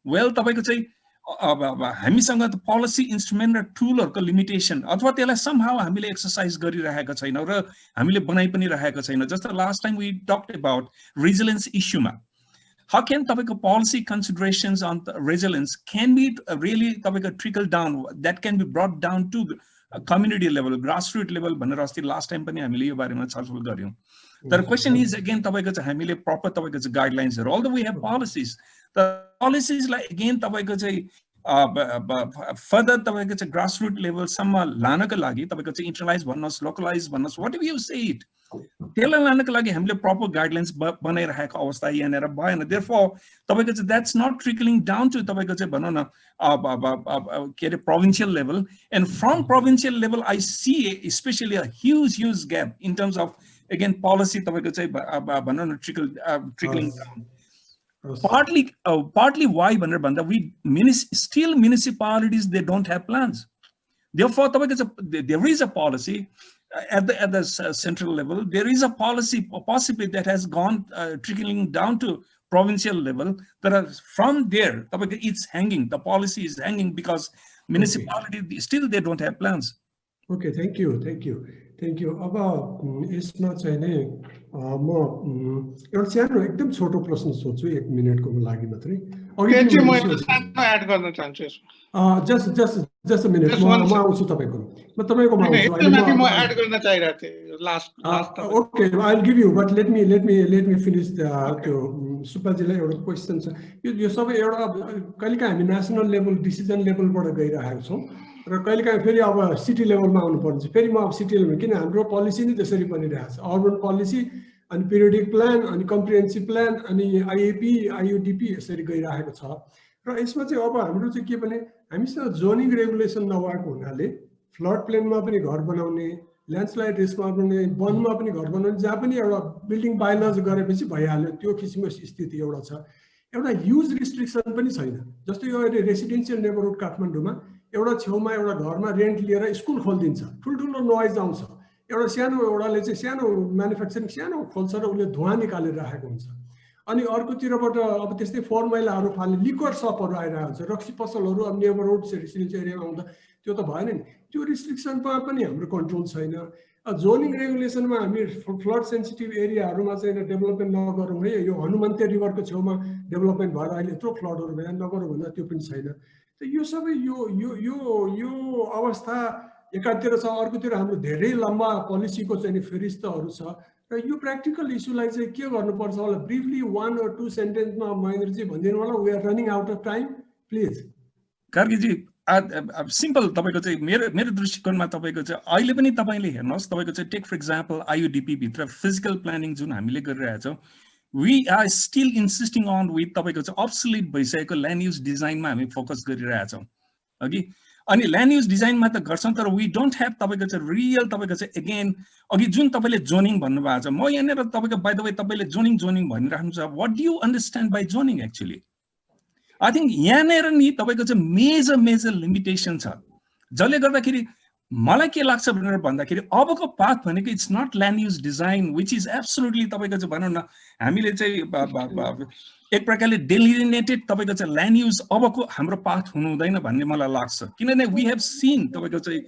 well तपाईको चाहिँ हामीसँग त policy instrument र टुलहरुको लिमिटेसन अथवा त्यसलाई somehow हामीले एक्सरसाइज गरिरहेका छैनौं र हामीले बनाइ पनि रहेका छैनौं। जस्तो last time we talked about resilience issue मा how can तपाईको policy considerations on resilience can be really तपाईको trickle down, that can be brought down to community level, grassroots level भनेर अस्ति last time पनि हामीले यो बारेमा छलफल गर्यौं। The question is again तपाईको चाहिँ हामीले proper तपाईको चाहिँ guidelines हरु, although we have policies, the policies like again तपाईको चाहिँ further तपाईको चाहिँ grassroots level सम्म लानको लागि तपाईको चाहिँ internalize भन्नुस्, localize भन्नुस्, whatever you say it, त्यसलाई लानको लागि हामीले proper guidelines बनाइरहेको अवस्था यहाँनेर भएन। Therefore तपाईको चाहिँ that's not trickling down to तपाईको चाहिँ भनौं न के अरे provincial level, and from provincial level I see especially a huge gap in terms of again policy तपाईको चाहिँ भनौं न trickling down. Partly why भनेर भन्दा we still municipalities they don't have plans. Therefore there is a policy at the central level, there is a policy possibly that has gone trickling down to provincial level, that from there it's hanging, the policy is hanging because municipality still they don't have plans. Okay, thank you. अब यसमा चाहिँ नि म एउटा सानो एकदम छोटो प्रश्न सोध्छु 1 मिनेटको लागि मात्रै। अघि म सानो एड गर्न चाहन्छु यसमा। जस्ट अ मिनेट, म आउँछु तपाईको। म तपाईकोमा आउँछु। अहिले म एड गर्न चाहिरहेको थिएँ last okay, I will give you, but let me finish त्यो सुब्बाजीलाई एउटा क्वेशन छ। यो सबै एउटा कहिलेकाहीँ हामी नेशनल लेभल डिसिजन लेभलबाट गइरहेको छौं र कहिलेकाहीँ फेरि अब सिटी लेभलमा आउनु पर्छ। फेरि म अब सिटी लेभल किन हाम्रो पोलिसी नै त्यसरी बनिरहेको छ, अर्बन पोलिसी अनि पिरियडिक प्लान अनि कम्प्रिहेन्सिभ प्लान अनि आईएपी आईयूडीपी यसरी गइरहेको छ। र यसमा चाहिँ अब हाम्रो चाहिँ के भने हामीसँग जोनिङ रेगुलेसन नभएको हुनाले फ्लड प्लेनमा पनि घर बनाउने, ल्यान्डस्लाइड रिस्कमा पनि वनमा पनि घर बनाउने, जहाँ पनि एउटा बिल्डिङ बाइलज गरेपछि भइहाल्यो, त्यो किसिमको स्थिति एउटा छ। एउटा ह्युज रिस्ट्रिक्सन पनि छैन। जस्तो यो अहिले रेसिडेन्सियल नेबरहुड काठमाडौँमा एउटा छेउमा एउटा घरमा रेन्ट लिएर स्कुल खोलिदिन्छ, ठुल्ठुलो नोइज आउँछ, एउटा एउटाले चाहिँ सानो म्यानुफ्याक्चरिङ सानो खोल्छ र उसले धुवा निकालेर राखेको हुन्छ। अनि अर्कोतिरबाट अब त्यस्तै फोहोर मैलाहरू फाल्ने लिक्वर सपहरू आइरहेको हुन्छ, रक्सी पसलहरू अब नेबरहुड रेसिडेन्सियल एरियामा आउँदा त्यो त भएन नि। त्यो रिस्ट्रिक्सनमा पनि हाम्रो कन्ट्रोल छैन। जोनिङ रेगुलेसनमा हामी फ्लड सेन्सिटिभ एरियाहरूमा चाहिँ डेभलपमेन्ट नगरौँ है, यो हनुमन्ते रिभरको छेउमा डेभलपमेन्ट भएर अहिले यत्रो फ्लडहरू भयो नगरौँ भन्दा त्यो पनि छैन। यो सबै यो अवस्था एकातिर छ, अर्कोतिर हाम्रो धेरै लम्बा पोलिसीको चाहिँ फेरिस्तहरू छ र यो प्र्याक्टिकल इस्युलाई चाहिँ के गर्नुपर्छ होला ब्रिफली 1 or 2 सेन्टेन्समा महेन्द्रजी भनिदिनु होला। We are running out of time, please. कार्कीजी सिम्पल तपाईको चाहिँ मेरो दृष्टिकोणमा तपाईको चाहिँ अहिले पनि तपाईले हेर्नुहोस्, तपाईको चाहिँ टेक फर एक्जाम्पल आईयूडीपी भित्र फिजिकल प्लानिङ जुन हामीले गरिरहेका छौं, we are still insisting on with तपाईको चाहिँ obsolete भइसकेको ल्यान्ड युज डिजाइनमा हामी फोकस गरिरहेका छौं अघि। अनि ल्यान्ड युज डिजाइनमा त गर्छौं, तर we don't have तपाईको चाहिँ रियल तपाईको चाहिँ अगेन अघि जुन तपाईले जोनिङ भन्नुभएको छ, म यहाँनेर तपाईको बाइ द वे तपाईले जोनिङ भनिराख्नु छ, what do you understand by zoning actually? I think यहाँनिर नि तपाईँको चाहिँ मेजर लिमिटेसन छ, जसले गर्दाखेरि मलाई के लाग्छ भनेर भन्दाखेरि अबको पाथ भनेको it's not land use design which is absolutely तपाईँको चाहिँ भनौँ न हामीले चाहिँ एक प्रकारले डेलिनेटेड तपाईँको चाहिँ ल्यान्ड युज अबको हाम्रो पाथ हुनु हुँदैन भन्ने मलाई लाग्छ। किनभने वी हेभ सिन तपाईँको चाहिँ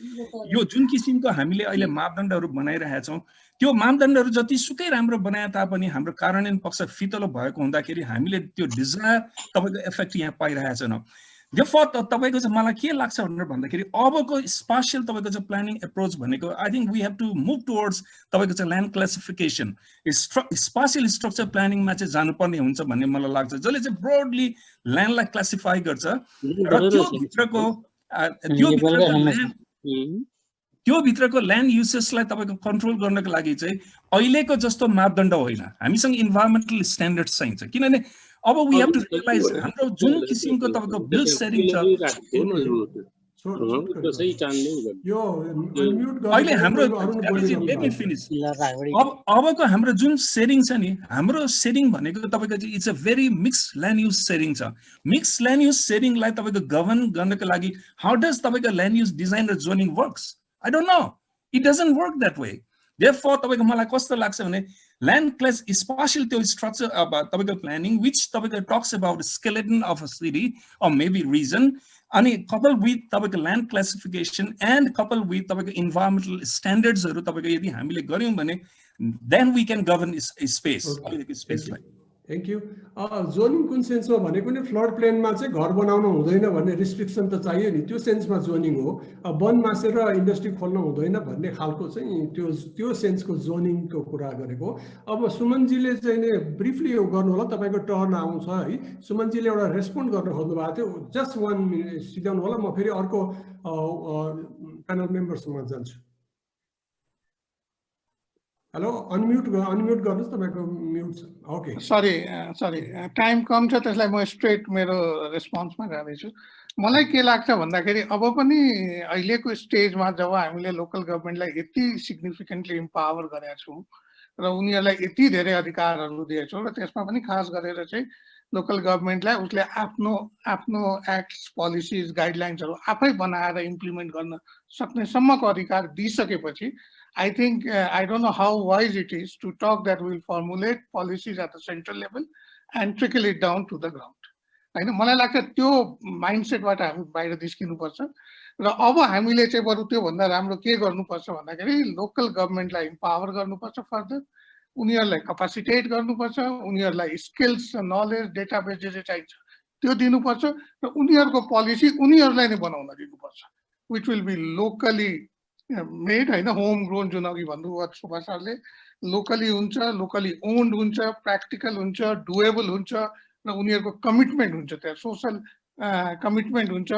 यो जुन किसिमको हामीले अहिले मापदण्डहरू बनाइरहेका छौँ त्यो मापदण्डहरू जतिसुकै राम्रो बनाए तापनि हाम्रो कार्यान्वयन पक्ष फितलो भएको हुँदाखेरि हामीले त्यो डिजायर तपाईँको इफेक्ट यहाँ पाइरहेका छैनौँ। तपाईँको चाहिँ मलाई के लाग्छ भनेर भन्दाखेरि अबको स्पासियल तपाईँको चाहिँ प्लानिङ एप्रोच भनेको I think we have to move towards तपाईँको चाहिँ ल्यान्ड क्लासिफिकेसन स्पासियल स्ट्रक्चर प्लानिङमा चाहिँ जानुपर्ने हुन्छ भन्ने मलाई लाग्छ, जसले चाहिँ ब्रोडली ल्यान्डलाई क्लासिफाई गर्छ र त्यो भित्रको ल्यान्ड युसेसलाई तपाईँको कन्ट्रोल गर्नको लागि चाहिँ अहिलेको जस्तो मापदण्ड होइन, हामीसँग इन्भाइरोमेन्टल स्ट्यान्डर्ड चाहिन्छ। किनभने अब वी हेभ टु रियलाइज हाम्रो जुन किसिमको तपाईँको बिल सेयरिङ छ अहिले हाम्रो अबको हाम्रो जुन सेयरिङ छ नि, हाम्रो सेयरिङ भनेको तपाईँको चाहिँ it's a very mix land use sharing छ। मिक्स ल्यान्ड युज सेयरिङलाई तपाईँको गभर्न गर्नको लागि हाउ डज तपाईँको ल्यान्ड युज डिजाइन र zoning works? I don't know. It doesn't work that way. Therefore, तपाईको मलाई कस्तो लाग्छ भने land class spatial त्यो structure about तपाईँको planning which तपाईँको talks about skeleton of a city or maybe region अनि coupled with तपाईँको land classification and coupled with तपाईँको environmental standards हरू तपाईँको यदि हामीले गर्यौं भने then we can govern space. Okay. Thank you. Zoning कुन सेन्समा भनेको नि फ्लड प्लेनमा चाहिँ घर बनाउनु हुँदैन भन्ने रिस्ट्रिक्सन त चाहियो नि, त्यो सेन्समा जोनिङ हो। वन मासेर इन्डस्ट्री खोल्नु हुँदैन भन्ने खालको चाहिँ त्यो सेन्सको जोनिङको कुरा गरेको। अब सुमनजीले चाहिँ नि ब्रिफली यो गर्नु होला, तपाईँको टर्न आउँछ है। सुमनजीले एउटा रेस्पोन्ड गर्न खोज्नु भएको थियो, जस्ट 1 मिनट सिधाउनु होला, म फेरि अर्को प्यानल मेम्बरसँग जान्छु। हेलो, अनम्युट गर्नुहोस्, तपाईँको म्युट छ। ओके, सरी टाइम कम छ, त्यसलाई म स्ट्रेट मेरो रेस्पोन्समा जाँदैछु। मलाई के लाग्छ भन्दाखेरि अब पनि अहिलेको स्टेजमा जब हामीले लोकल गभर्मेन्टलाई यति सिग्निफिकेन्टली इम्पावर गरेका छौँ र उनीहरूलाई यति धेरै अधिकारहरू दिएका छौँ र त्यसमा पनि खास गरेर चाहिँ लोकल गभर्मेन्टलाई उसले आफ्नो एक्ट्स, पोलिसिज, गाइडलाइन्सहरू आफै बनाएर इम्प्लिमेन्ट गर्न सक्ने सम्मको अधिकार दिइसकेपछि I think, I don't know how wise it is to talk that we'll formulate policies at the central level and trickle it down to the ground. हैन, मलाई लाग्छ त्यो माइन्डसेटबाट हामी बाहिर निस्किनुपर्छ र अब हामीले चाहिँ बरु त्यो भन्दा राम्रो के गर्नुपर्छ भन्दाखेरि लोकल गभर्मेन्टलाई इम्पावर गर्नुपर्छ, फर्दर उनीहरूलाई क्यापासिटेट गर्नुपर्छ, उनीहरूलाई स्किल्स, नलेज, डेटाबेस जे चाहिन्छ त्यो दिनुपर्छ र उनीहरूको पोलिसी उनीहरूलाई नै बनाउन दिनुपर्छ, which will be locally made होइन, होम ग्रोन जुन अघि भन्नुभयो सुभाष सरले, लोकली हुन्छ, लोकली ओन्ड हुन्छ, प्र्याक्टिकल हुन्छ, डुएबल हुन्छ र उनीहरूको कमिटमेन्ट हुन्छ, त्यहाँ सोसल कमिटमेन्ट हुन्छ,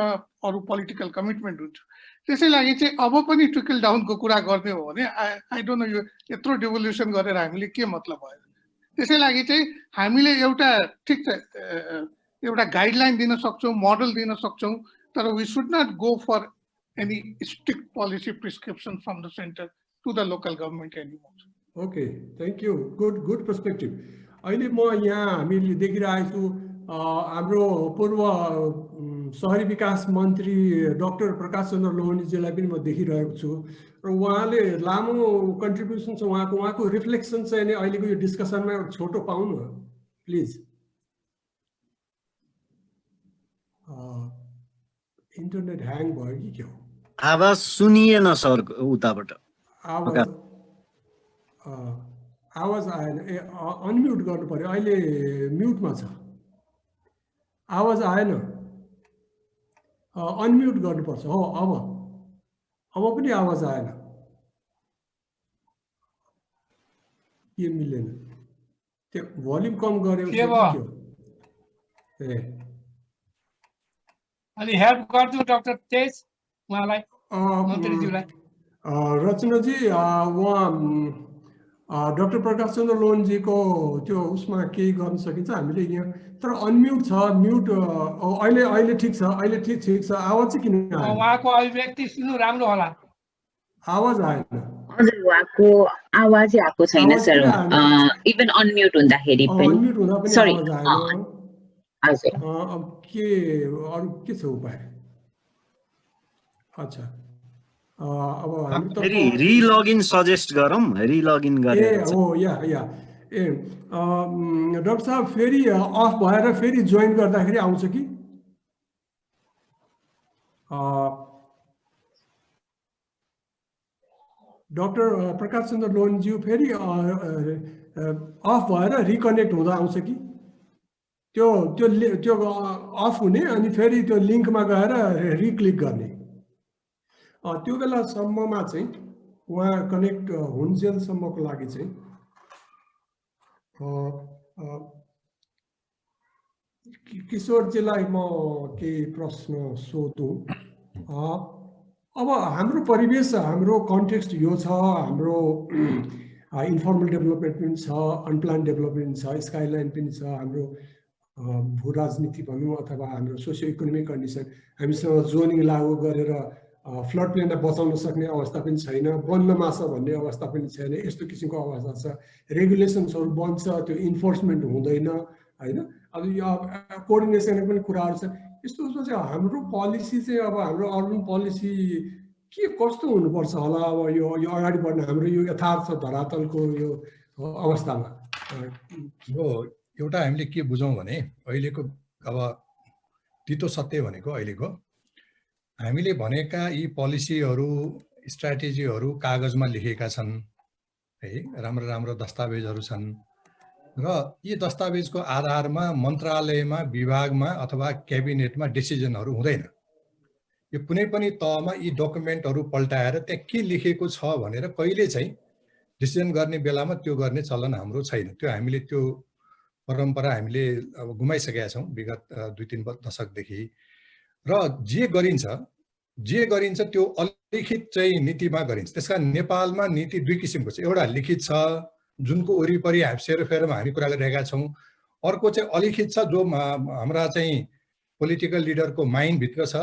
अरू पोलिटिकल कमिटमेन्ट हुन्छ। त्यसै लागि चाहिँ अब पनि ट्रिकल डाउनको कुरा गर्ने हो भने आई डोन्ट नो यो यत्रो डेभोल्युसन गरेर हामीले के मतलब भयो। त्यसै लागि चाहिँ हामीले एउटा ठिक छ एउटा गाइडलाइन दिन सक्छौँ, मोडल दिन सक्छौँ, तर we should not go for any strict policy prescription from the center to the local government anymore. Okay, thank you. Good perspective. अहिले म यहाँ हामीले देखिरहेको छु हाम्रो पूर्व शहरी विकास मन्त्री डाक्टर प्रकाश चन्द्र लोहनीजीलाई पनि म देखिरहेको छु र उहाँले लामो कन्ट्रिब्युसन छ उहाँको रिफ्लेक्सन चाहिँ नि अहिलेको यो डिस्कसनमा एउटा छोटो पाउनु प्लिज। इन्टरनेट ह्याङ भयो कि के हो? आवाज सुनिएन सर उताबाट। आवाज आएन, अनम्युट गर्नु पर्यो, अहिले म्युटमा छ, आवाज आएन, अनम्युट गर्नुपर्छ। हो, अब पनि आवाज आएन, के मिलेन, त्यो भोल्युम कम गर्यो ए अलि हेल्प गर्छु डाक्टर तेज उहाँलाई, मन्त्रीज्यूलाई। रचनाजी, उहाँ डाक्टर प्रकाश चन्द्र लोहनीजीको त्यो उसमा केही गर्न सकिन्छ हामीले यहाँ, तर अनम्युट छ, म्युट अहिले ठिक छ, अहिले ठिक छ। आवाज चाहिँ किन आएन? उहाँको अभिव्यक्ति सुन्नु राम्रो होला। आवाज आएन। हजुर, उहाँको आवाजै आएको छैन सर, इभन अनम्युट हुँदाखेरि पनि। अनम्युट हुँदा पनि आवाज आएन। हजुर अब के अरू के छ उपाय? अच्छा अब हाम्रो फेरि त रिलगिन सजेस्ट गरौँ, रिलगिन गरेर ए हो या ए डाक्टर साहब फेरि अफ भएर फेरि जोइन गर्दाखेरि आउँछ कि? डाक्टर प्रकाश चन्द्र लोहनज्यू फेरि अफ भएर रिकनेक्ट हुँदा आउँछ कि? त्यो त्यो त्यो अफ हुने अनि फेरि त्यो लिङ्कमा गएर रिक्लिक गर्ने, त्यो बेलासम्ममा चाहिँ उहाँ कनेक्ट हुन्जेलसम्मको लागि चाहिँ किशोरजीलाई म केही प्रश्न सोधौँ। अब हाम्रो परिवेश, हाम्रो कन्टेक्स्ट यो छ, हाम्रो इन्फर्मल डेभलपमेन्ट पनि छ, अनप्लान डेभलपमेन्ट छ, स्काइलाइन पनि छ, हाम्रो भू राजनीति भनौँ अथवा हाम्रो सोसियो इकोनोमिक कन्डिसन, हामीसँग जोनिङ लागू गरेर फ्लड प्लेनलाई बचाउन सक्ने अवस्था पनि छैन, बन्न माछ भन्ने अवस्था पनि छैन, यस्तो किसिमको अवस्था छ। रेगुलेसन्सहरू बन्छ, त्यो इन्फोर्समेन्ट हुँदैन होइन। अब यो कोअर्डिनेसनको पनि कुराहरू छ। यस्तो उसमा चाहिँ हाम्रो पोलिसी चाहिँ अब हाम्रो अर्बन पोलिसी के कस्तो हुनुपर्छ होला अब यो अगाडि बढ्न हाम्रो यो यथार्थ धरातलको यो अवस्थामा? हो, एउटा हामीले के बुझौँ भने अहिलेको अब तितो सत्य भनेको अहिलेको हामीले भनेका यी पोलिसीहरू स्ट्राटेजीहरू कागजमा लेखेका छन् है, राम्रो राम्रो दस्तावेजहरू छन् र यी दस्तावेजको आधारमा मन्त्रालयमा, विभागमा अथवा क्याबिनेटमा डिसिजनहरू हुँदैन। यो कुनै पनि तहमा यी डकुमेन्टहरू पल्टाएर त्यहाँ के लेखेको छ भनेर कहिले चाहिँ डिसिजन गर्ने बेलामा त्यो गर्ने चलन हाम्रो छैन। त्यो हामीले त्यो परम्परा हामीले अब गुमाइसकेका छौँ विगत 2-3 दशकदेखि। र जे गरिन्छ त्यो अलिखित चाहिँ नीतिमा गरिन्छ। त्यसकारण नेपालमा नीति दुई किसिमको छ। एउटा लिखित छ जुनको वरिपरि सेरोफेरोमा हामी कुरा गरिरहेका छौँ, अर्को चाहिँ अलिखित छ जो हाम्रा चाहिँ पोलिटिकल लिडरको माइन्डभित्र छ,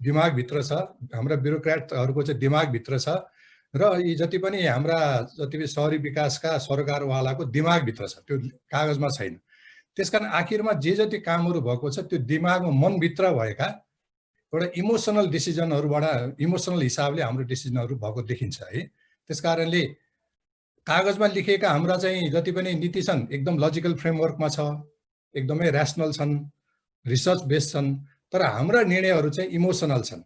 दिमागभित्र छ, हाम्रा ब्युरोक्रेटहरूको चाहिँ दिमागभित्र छ र यी जति पनि हाम्रा जति पनि सहरी विकासका सरकारवालाको दिमागभित्र छ, त्यो कागजमा छैन। त्यसकारण आखिरमा जे जति कामहरू भएको छ त्यो दिमागमा मनभित्र भएका एउटा इमोसनल डिसिजनहरूबाट इमोसनल हिसाबले हाम्रो डिसिजनहरू भएको देखिन्छ है। त्यसकारणले कागजमा लेखेका हाम्रा चाहिँ जति पनि नीति छन् एकदम लजिकल फ्रेमवर्कमा छ, एकदमै ऱ्यासनल छन्, रिसर्च बेस्ड छन्, तर हाम्रा निर्णयहरू चाहिँ इमोसनल छन्,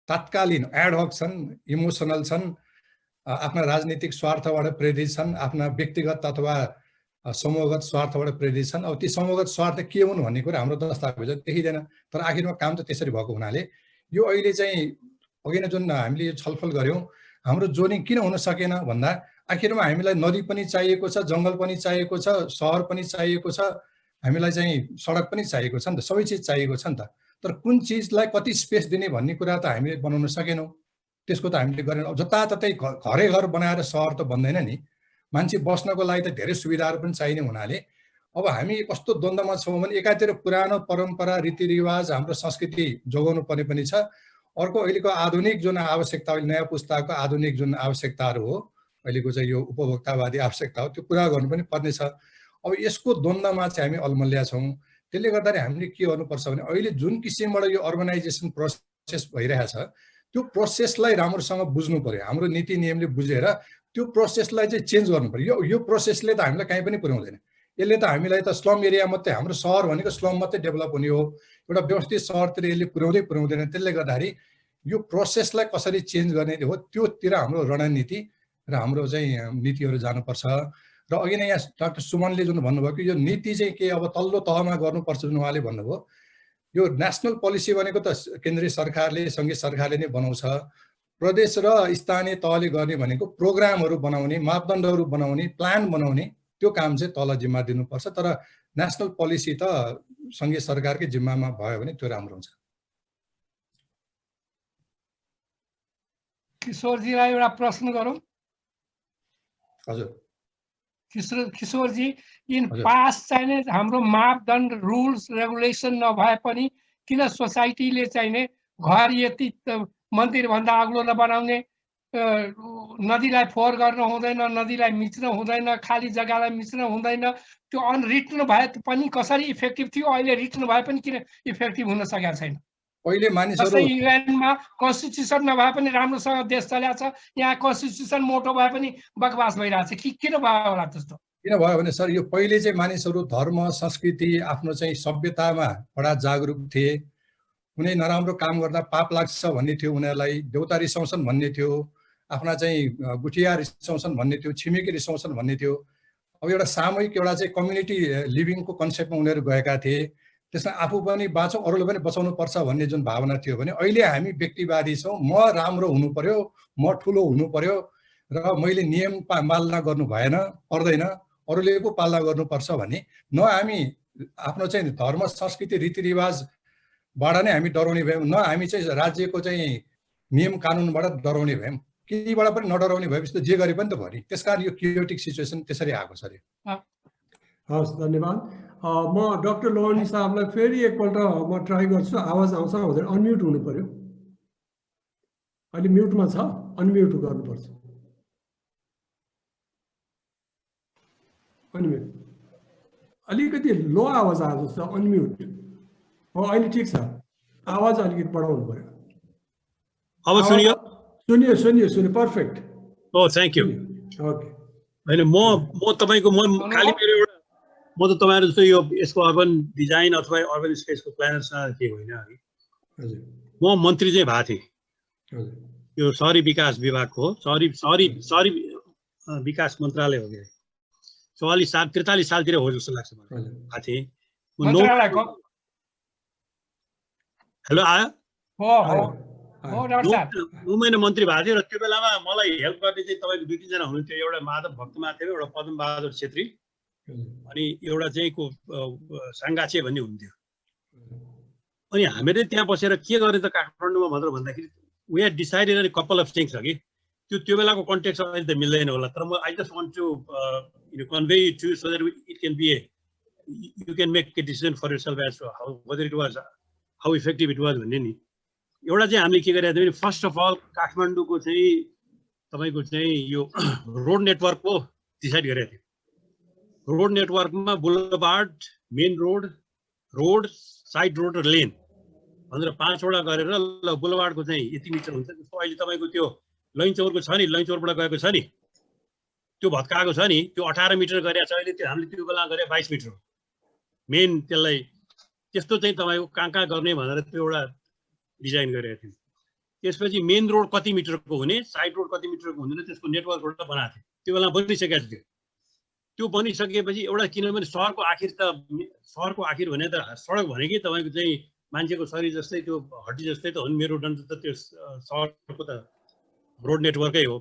तात्कालीन एडहक छन्, इमोसनल छन्, आफ्ना राजनीतिक स्वार्थबाट प्रेरित छन्, आफ्ना व्यक्तिगत अथवा समूहगत स्वार्थबाट प्रेरित छन्। अब ती समूहगत स्वार्थ के हुन् भन्ने कुरा हाम्रो दस्तावेज देखिँदैन, तर आखिरमा काम त त्यसरी भएको हुनाले यो अहिले चाहिँ अघि नै जुन हामीले यो छलफल गऱ्यौँ, हाम्रो जोनिङ किन हुन सकेन भन्दा आखिरमा हामीलाई नदी पनि चाहिएको छ, जङ्गल पनि चाहिएको छ, सहर पनि चाहिएको छ, हामीलाई चाहिँ सडक पनि चाहिएको छ नि त, सबै चिज चाहिएको छ नि त। तर कुन चिजलाई कति स्पेस दिने भन्ने कुरा त हामीले बनाउन सकेनौँ, त्यसको त हामीले गरेन। जताततै घरै घर बनाएर सहर त बन्दैन नि, मान्छे बस्नको लागि त धेरै सुविधाहरू पनि चाहिने हुनाले अब हामी कस्तो द्वन्द्वमा छौँ भने एकातिर पुरानो परम्परा रीतिरिवाज हाम्रो संस्कृति जोगाउनु पर्ने पनि छ, अर्को अहिलेको आधुनिक जुन आवश्यकता, नयाँ पुस्ताको आधुनिक जुन आवश्यकताहरू हो, अहिलेको चाहिँ यो उपभोक्तावादी आवश्यकता हो, त्यो पुरा गर्नु पनि पर्ने छ। अब यसको द्वन्द्वमा चाहिँ हामी अल्मल्या छौँ। त्यसले गर्दाखेरि हामीले के गर्नुपर्छ भने अहिले जुन किसिमबाट यो अर्बनाइजेसन प्रोसेस भइरहेछ त्यो प्रोसेसलाई राम्रोसँग बुझ्नु पर्यो। हाम्रो नीति नियमले बुझेर त्यो प्रोसेसलाई चाहिँ चेन्ज गर्नु पर्यो। यो प्रोसेसले त हामीलाई कहीँ पनि पुर्याउँदैन। यसले त हामीलाई त स्लम एरिया मात्रै, हाम्रो सहर भनेको स्लम मात्रै डेभलप हुने हो, एउटा व्यवस्थित सहरतिर यसले पुर्याउँदैन। त्यसले गर्दाखेरि यो प्रोसेसलाई कसरी चेन्ज गर्ने हो त्योतिर हाम्रो रणनीति र हाम्रो चाहिँ नीतिहरू जानुपर्छ। र अघि नै यहाँ डाक्टर सुमनले जुन भन्नुभयो कि यो नीति चाहिँ के अब तल्लो तहमा गर्नुपर्छ जुन उहाँले भन्नुभयो, यो नेसनल पोलिसी भनेको त केन्द्रीय सरकारले, सङ्घीय सरकारले नै बनाउँछ। प्रदेश र स्थानीय तहले गर्ने भनेको प्रोग्रामहरू बनाउने, मापदण्डहरू बनाउने, प्लान बनाउने, त्यो काम चाहिँ तल जिम्मा दिनुपर्छ। तर नेसनल पोलिसी त सङ्घीय सरकारकै जिम्मामा भयो भने त्यो राम्रो हुन्छ। किशोरजीलाई एउटा प्रश्न गरौँ। हजुर किशोरजी, इन पास चाहिने हाम्रो मापदण्ड रुल्स रेगुलेसन नभए पनि किन सोसाइटीले चाहिने घर यति मन्दिरभन्दा अग्लो नबनाउने, नदीलाई फोहोर गर्न हुँदैन, नदीलाई मिच्न हुँदैन, खाली जग्गालाई मिच्न हुँदैन, त्यो अनरिटन भए पनि कसरी इफेक्टिभ थियो, अहिले रिटन भए पनि किन इफेक्टिभ हुन सकेको छैन। पहिले जस्तै मानिसहरू युएनमा कन्स्टिट्युसन नभए पनि राम्रोसँग देश चलेको छ, यहाँ कन्स्टिट्युसन मोटो भए पनि बकवास भइरहेछ कि किन भयो होला त्यस्तो? किन भयो भने सर यो पहिले चाहिँ मानिसहरू धर्म संस्कृति आफ्नो चाहिँ सभ्यतामा बडा जागरुक थिए। कुनै नराम्रो काम गर्दा पाप लाग्छ भन्ने थियो उनीहरूलाई, देउता रिसाउँछन् भन्ने थियो, आफ्ना चाहिँ गुठिया रिसाउँछन् भन्ने थियो, छिमेकी रिसाउँछन् भन्ने थियो। अब एउटा सामूहिक एउटा चाहिँ कम्युनिटी लिभिङको कन्सेप्टमा उनीहरू गएका थिए। त्यसमा आफू पनि बाँचौँ अरूले पनि बचाउनु पर्छ भन्ने जुन भावना थियो भने अहिले हामी व्यक्तिवादी छौँ। म राम्रो हुनु पर्यो, म ठुलो हुनु पर्यो र मैले नियम पालना गर्नु भएन पर्दैन, अरूले पो पालना गर्नुपर्छ भन्ने न हामी आफ्नो चाहिँ धर्म संस्कृति रीतिरिवाजबाट नै हामी डराउने भयौँ, न हामी चाहिँ राज्यको चाहिँ नियम कानुनबाट डराउने भयौँ। केहीबाट पनि नडराउने भएपछि त जे गरे पनि त भयो नि। त्यसकारण यो क्रियोटिक सिचुएसन त्यसरी आएको छ अरे। हस्, धन्यवाद। म डाक्टर लोहनी साहबलाई फेरि एकपल्ट म ट्राई गर्छु, आवाज आउँछ हुँदैन, अनम्युट हुनु पर्यो। अहिले म्युटमा छ, अनम्युट गर्नुपर्छ। अनम्युट अलिकति लो आवाज आएको जस्तो, अनम्युट हो। अहिले ठिक छ, आवाज अलिकति बढाउनु पर्यो। अब सुनियो? सुनियो सुनियो सुनियो, perfect. Oh thank you. Okay, होइन म तपाईँको खालि मेरो एउटा म त तपाईँहरू जस्तो यो यसको अर्बन डिजाइन अथवा अर्बन स्पेसको प्लानर्ससँग के होइन है। म मन्त्री चाहिँ भएको थिएँ, यो सहरी विकास विभागको हो, सहरी विकास मन्त्रालय हो कि 43 सालतिर हो जस्तो लाग्छ मलाई भएको थिएँ। हेलो आयो? 9 महिना मन्त्री भएको थियो र त्यो बेलामा मलाई हेल्प गर्ने चाहिँ तपाईँको 2-3 जना हुनुहुन्थ्यो। एउटा माधव भक्तमा थियो, एउटा पदम बहादुर छेत्री, अनि एउटा चाहिँ को साङ्गाछे भन्ने हुन्थ्यो। अनि हामीले त्यहाँ बसेर के गर्ने त काठमाडौँमा भनेर भन्दाखेरि we are decided a couple of things कि त्यो बेलाको कन्टेक्स्ट अहिले त मिल्दैन होला, तर म I just want to convey it to so that it can be you can make a decision for yourself as to whether it was how effective it was भन्ने नि। एउटा चाहिँ हामीले के गरेका थियौँ भने फर्स्ट अफ अल काठमाडौँको चाहिँ तपाईँको चाहिँ यो रोड नेटवर्कको डिसाइड गरेका थियौँ। रोड नेटवर्कमा boulevard, main road, side road र लेन भनेर 5वटा गरेर ल बुलवार्डको चाहिँ यति मिटर हुन्छ। जस्तो अहिले तपाईँको त्यो लैनचौरको छ नि, लैनचौरबाट गएको छ नि, त्यो भत्काएको छ नि, त्यो 18 मिटर गरेको छ अहिले। त्यो हामीले त्यो बेला गरे 22 मिटर हो मेन। त्यसलाई त्यस्तो चाहिँ तपाईँको कहाँ गर्ने भनेर त्यो एउटा डिजाइन गरेका थियौँ। त्यसपछि मेन रोड कति मिटरको हुने, साइड रोड कति मिटरको हुने, त्यसको नेटवर्क एउटा बनाएको थियो। त्यो बेला बनिसकेको थियो। त्यो बनिसकेपछि एउटा, किनभने सहरको आखिर भने त सडक भनेकै तपाईँको चाहिँ मान्छेको शरीर जस्तै त्यो हड्डी जस्तै त हो नि। मेरो डन्ट त त्यो सहरको त रोड नेटवर्कै हो।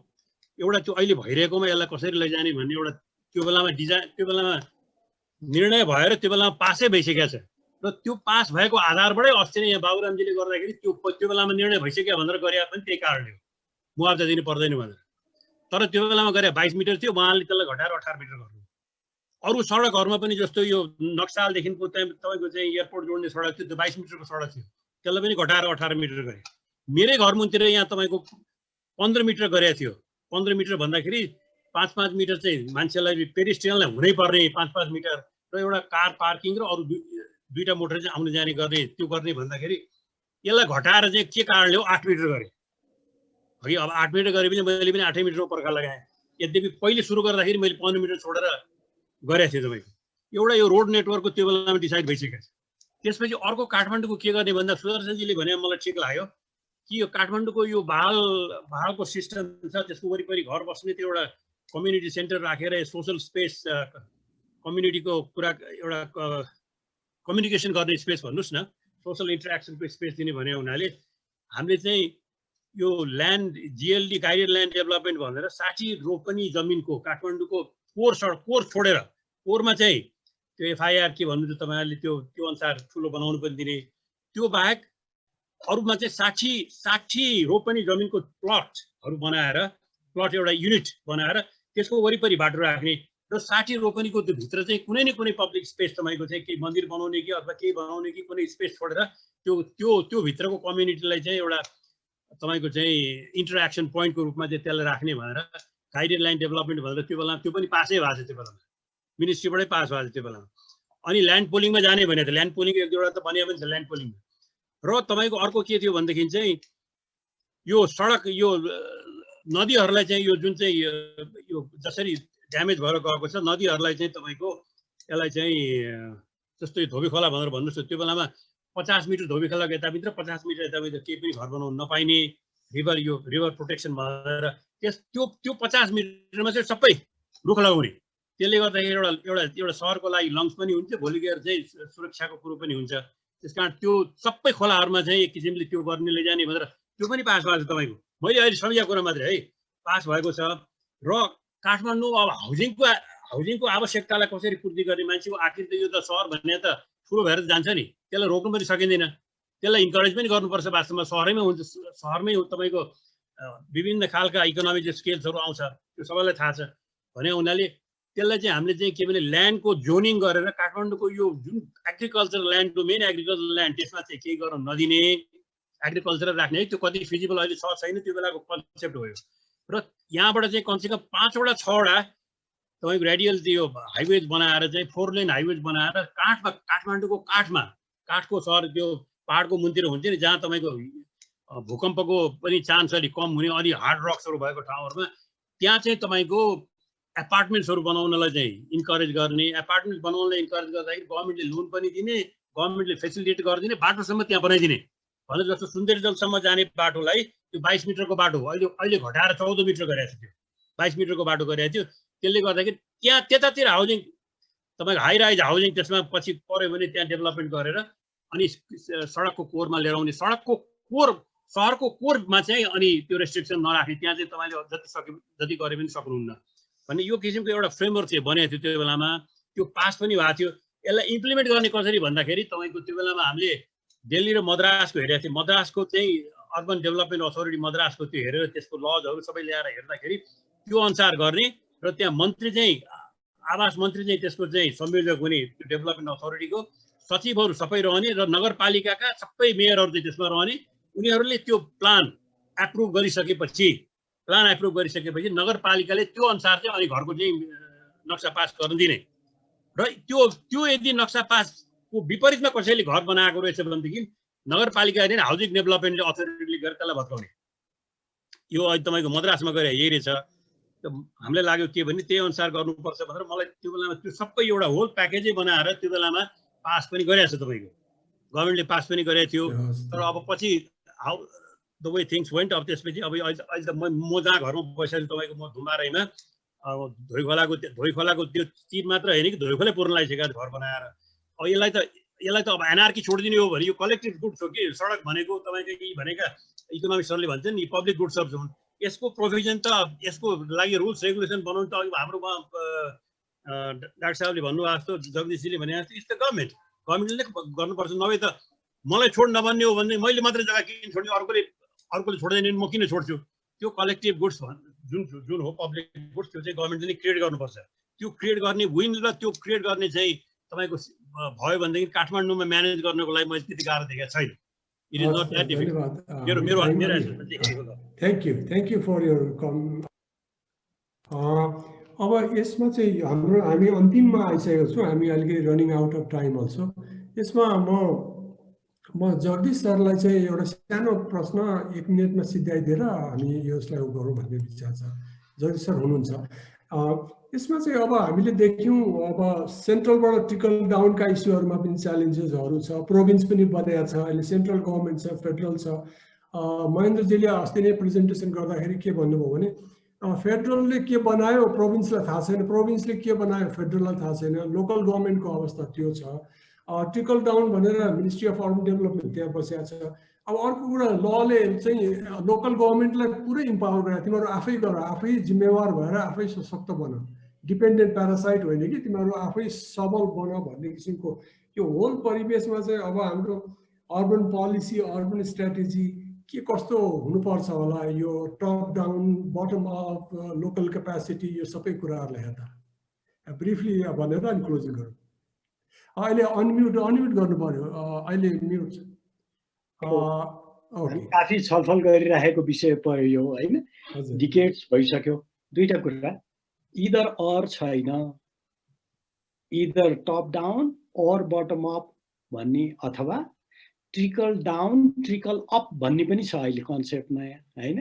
एउटा त्यो अहिले भइरहेकोमा यसलाई कसरी लैजाने भन्ने एउटा त्यो बेलामा निर्णय भएर त्यो बेलामा पासै भइसकेको छ। र त्यो पास भएको आधारबाटै अस्ति नै यहाँ बाबुरामजीले गर्दाखेरि त्यो बेलामा निर्णय भइसक्यो भनेर गरे पनि त्यही कारणले हो, मुआवजा दिनु पर्दैन भनेर। तर त्यो बेलामा गरे 22 मिटर थियो, उहाँले त्यसलाई घटाएर 18 मिटर गर्नु। अरू सडकहरूमा पनि जस्तो यो नक्सालदेखिको तपाईँको चाहिँ एयरपोर्ट जोड्ने सडक थियो, त्यो 22 मिटरको सडक थियो, त्यसलाई पनि घटाएर 18 मिटर गरे। मेरै घर मुनतिर यहाँ तपाईँको 15 मिटर गरेको थियो। 15 मिटर भन्दाखेरि 5-5 मिटर चाहिँ मान्छेलाई पेडेस्ट्रियनलाई हुनै पर्ने 5-5 मिटर र एउटा कार पार्किङ र अरू 2टा मोटर चाहिँ आउने जाने गर्ने, त्यो गर्ने भन्दाखेरि यसलाई घटाएर चाहिँ के कारणले हो 8 मिटर गरे है। अब 8 मिटर गरे पनि मैले पनि 8 मिटरमा पर्खा लगाएँ। यद्यपि पहिले सुरु गर्दाखेरि मैले 15 मिटर छोडेर गरेको थिएँ तपाईँको। एउटा यो रोड नेटवर्कको त्यो बेलामा डिसाइड भइसकेको छ। त्यसपछि अर्को काठमाडौँको के गर्ने भन्दा सुदर्शनजीले भने मलाई ठिक लाग्यो कि यो काठमाडौँको यो भालको सिस्टम छ, त्यसको वरिपरि घर बस्ने त्यो एउटा कम्युनिटी सेन्टर राखेर सोसल स्पेस, कम्युनिटीको कुरा, एउटा कम्युनिकेसन गर्ने स्पेस भन्नुहोस् न, सोसल इन्टरेक्सनको स्पेस दिने भने हुनाले हामीले चाहिँ यो land GLD guided land development भनेर 60 रोपनी जमिनको काठमाडौँको कोर छोडेर, कोरमा चाहिँ त्यो एफआइआर के भन्नुहुन्छ तपाईँहरूले त्यो अनुसार ठुलो बनाउनु पनि दिने, त्यो बाहेक अरूमा चाहिँ 60 रोपनी जमिनको प्लटहरू बनाएर, प्लट एउटा युनिट बनाएर त्यसको वरिपरि बाटो राख्ने र 60 रोपनीको त्यो भित्र चाहिँ कुनै न कुनै पब्लिक स्पेस तपाईँको चाहिँ केही मन्दिर बनाउने कि अथवा केही बनाउने कि कुनै स्पेस छोडेर त्यो भित्रको कम्युनिटीलाई चाहिँ एउटा तपाईँको चाहिँ इन्टरेक्सन पोइन्टको रूपमा चाहिँ त्यसलाई राख्ने भनेर गाइडेड लाइन डेभलपमेन्ट भनेर त्यो बेलामा त्यो पनि पासै भएको छ त्यो बेलामा मिनिस्ट्रीबाटै पास भएको छ त्यो बेलामा अनि ल्यान्ड पोलिङमा जाने भने त ल्यान्ड पोलिङ एक दुईवटा त बनिया पनि छ ल्यान्ड पोलिङमा र तपाईँको अर्को के थियो भनेदेखि चाहिँ यो सडक यो नदीहरूलाई चाहिँ यो जुन चाहिँ यो जसरी ड्यामेज भएर गएको छ नदीहरूलाई चाहिँ तपाईँको यसलाई चाहिँ जस्तो यो धोबी खोला भनेर भन्नुहोस् त्यो बेलामा 50 मिटर धोबी खोलाको यताभित्र 50 मिटर यताभित्र केही पनि घर बनाउनु नपाइने रिभर प्रोटेक्सन भनेर त्यो 50 मिटरमा चाहिँ सबै रुख लगाउने त्यसले गर्दाखेरि एउटा सहरको लागि लङ्स पनि हुन्छ भोलि गएर चाहिँ सुरक्षाको कुरो पनि हुन्छ त्यसकारण त्यो सबै खोलाहरूमा चाहिँ एक किसिमले त्यो गर्ने लैजाने भनेर त्यो पनि पास भएको छ तपाईँको मैले अहिले सम्झेको कुरा मात्रै है पास भएको छ र काठमाडौँ अब हाउसिङको आवश्यकतालाई कसरी पूर्ति गर्ने मान्छेको आखिर त यो त सहर भन्ने त ठुलो भएर जान्छ नि त्यसलाई रोक्नु पनि सकिँदैन त्यसलाई इन्करेज पनि गर्नुपर्छ वास्तवमा सहरैमा हुन्छ सहरमै तपाईँको विभिन्न खालका इकोनोमिक स्केल्सहरू आउँछ त्यो सबैलाई थाहा छ भने हुनाले त्यसलाई चाहिँ हामीले चाहिँ के भने ल्यान्डको जोनिङ गरेर काठमाडौँको यो जुन एग्रिकल्चर ल्यान्डको मेन एग्रिकल्चर ल्यान्ड त्यसमा चाहिँ केही गर्न नदिने एग्रिकल्चर राख्ने है त्यो कति फिजिबल अहिले छ छैन त्यो बेलाको कन्सेप्ट हो यो र यहाँबाट चाहिँ कमसेकम 5 वटा 6 वटा तपाईँको रेडियल त्यो हाइवेज बनाएर चाहिँ 4 लेन हाइवेज बनाएर काठमाडौँको काठको सहर त्यो पहाडको मुनतिर हुन्छ नि जहाँ तपाईँको भूकम्पको पनि चान्स अलिक कम हुने अलि हार्ड रक्सहरू भएको ठाउँहरूमा त्यहाँ चाहिँ तपाईँको एपार्टमेन्ट्सहरू बनाउनलाई चाहिँ इन्करेज गर्ने एपार्टमेन्ट बनाउनलाई इन्करेज गर्दाखेरि गभर्मेन्टले लोन पनि दिने गभर्मेन्टले फेसिलिटेट गरिदिने बाटोसम्म त्यहाँ बनाइदिने भनेर जस्तो सुन्दरीजलसम्म जाने बाटोलाई त्यो 22 मिटरको बाटो अहिले घटाएर 14 मिटर गरेको थियो 22 मिटरको बाटो गरेको थियो त्यसले गर्दाखेरि त्यहाँ त्यतातिर हाउसिङ तपाईँको हाई राइज हाउसिङ त्यसमा पछि पर्यो भने त्यहाँ डेभलपमेन्ट गरेर अनि सडकको कोरमा लिएर आउने सडकको कोर सहरको कोरमा चाहिँ अनि त्यो रेस्ट्रिक्सन नराख्ने त्यहाँ चाहिँ तपाईँले जति गरे पनि सक्नुहुन्न भन्ने यो किसिमको एउटा फ्रेमवर्क चाहिँ बनेको थियो त्यो बेलामा त्यो पास पनि भएको थियो यसलाई इम्प्लिमेन्ट गर्ने कसरी भन्दाखेरि तपाईँको त्यो बेलामा हामीले दिल्ली र मद्रासको हेरेको थियौँ मद्रासको चाहिँ अर्बन डेभलपमेन्ट अथोरिटी मद्रासको त्यो हेरेर त्यसको लजहरू सबै ल्याएर हेर्दाखेरि त्यो अनुसार गर्ने र त्यहाँ मन्त्री चाहिँ आवास मन्त्री चाहिँ त्यसको चाहिँ संयोजक हुने त्यो डेभलपमेन्ट अथोरिटीको सचिवहरू सबै रहने र नगरपालिकाका सबै मेयरहरू चाहिँ त्यसमा रहने उनीहरूले त्यो प्लान एप्रुभ गरिसकेपछि नगरपालिकाले त्यो अनुसार चाहिँ अनि घरको चाहिँ नक्सा पास गर्न दिने र त्यो यदि नक्सा पासको विपरीतमा कसैले घर बनाएको रहेछ भनेदेखि नगरपालिकाले नै हाउसिङ डेभलपमेन्ट अथोरिटीले गरेर त्यसलाई भत्काउने यो अहिले तपाईँको मद्रासमा गएर यही रहेछ हामीलाई लाग्यो के भने त्यही अनुसार गर्नुपर्छ भनेर मलाई त्यो बेलामा त्यो सबै एउटा होल प्याकेजै बनाएर त्यो बेलामा पास पनि गरेको छ तपाईँको गभर्मेन्टले पास पनि गरेको थियो तर अब पछि how the way things went अब त्यसपछि अब अहिले त म जहाँ घरमा बसेर तपाईँको म धुमाराईमा अब धोई खोलाको त्यो चिर मात्र होइन कि धोई खोलै पुर्न लागिसकेको घर बनाएर अब यसलाई त अब एनआरकी छोडिदिने हो भने यो कलेक्टिभ गुड्स हो कि सडक भनेको तपाईँको यी भनेका इकोनोमिक्सहरूले भन्छन् नि पब्लिक गुड्सहरू हुन् यसको प्रोभिजन त यसको लागि रुल्स रेगुलेसन बनाउनु त हाम्रोमा डाक्टर साहबले भन्नुभएको जस्तो जगदीशजीले भने जस्तो इट्स द गभर्मेन्टले नै गर्नुपर्छ नभए त मलाई छोड नभन्ने हो भने मैले मात्रै जग्गा किन छोड्ने अर्कोले छोड्दैन म किन छोड्छु त्यो कलेक्टिभ गुड्स जुन हो पब्लिक गुड्स त्यो चाहिँ गभर्मेन्टले नै क्रिएट गर्नुपर्छ त्यो क्रिएट गर्ने विन र त्यो क्रिएट गर्ने चाहिँ तपाईँको भयो भनेदेखि काठमाडौँमा म्यानेज गर्नको लागि मैले त्यति गाह्रो देखेको छैन it is not that difficult thank you for your अब यसमा चाहिँ हामी अन्तिममा आइसकेको छौँ हामी अलिकति running out of time also यसमा म जगदीश सरलाई चाहिँ एउटा सानो प्रश्न 1 मिनटमा सिद्ध्याइदिएर हामी यसलाई गरौँ भन्ने विचार छ जगदीश सर हुनुहुन्छ यसमा चाहिँ अब हामीले देख्यौँ अब सेन्ट्रलबाट ट्रिकल डाउनका इस्युहरूमा पनि च्यालेन्जेसहरू छ प्रोभिन्स पनि बनेको छ अहिले सेन्ट्रल गभर्मेन्ट छ फेडरल छ महेन्द्रजीले अस्ति नै प्रेजेन्टेसन गर्दाखेरि के भन्नुभयो भने फेडरलले के बनायो प्रोभिन्सलाई थाहा छैन प्रोभिन्सले के बनायो फेडरललाई थाहा छैन लोकल गभर्मेन्टको अवस्था त्यो छ ट्रिकल डाउन भनेर मिनिस्ट्री अफ अर्बन डेभलपमेन्ट त्यहाँ बसेको छ अब अर्को कुरा लले चाहिँ लोकल गभर्मेन्टलाई पुरै इम्पावर गरे तिमीहरू आफै गर आफै जिम्मेवार भएर आफै सशक्त बन डिपेन्डेन्ट प्यारासाइट होइन कि तिमीहरू आफै सबल बन भन्ने किसिमको यो होल परिवेशमा चाहिँ अब हाम्रो अर्बन पोलिसी अर्बन स्ट्राटेजी के कस्तो हुनुपर्छ होला यो top down bottom up local capacity यो सबै कुराहरूलाई हेर्दा ब्रिफली भनेर अनि क्लोजिङ गरौँ अहिले अनम्युट गर्नु पर्यो अहिले म्युट हामी काफी छलफल गरिराखेको विषय पर्यो यो होइन, डिकेड्स भइसक्यो। दुईटा कुरा, इदर अर छैन, either top down or bottom up भन्ने, अथवा ट्रिकल डाउन ट्रिकल अप भन्ने पनि छ अहिले कन्सेप्ट नयाँ होइन।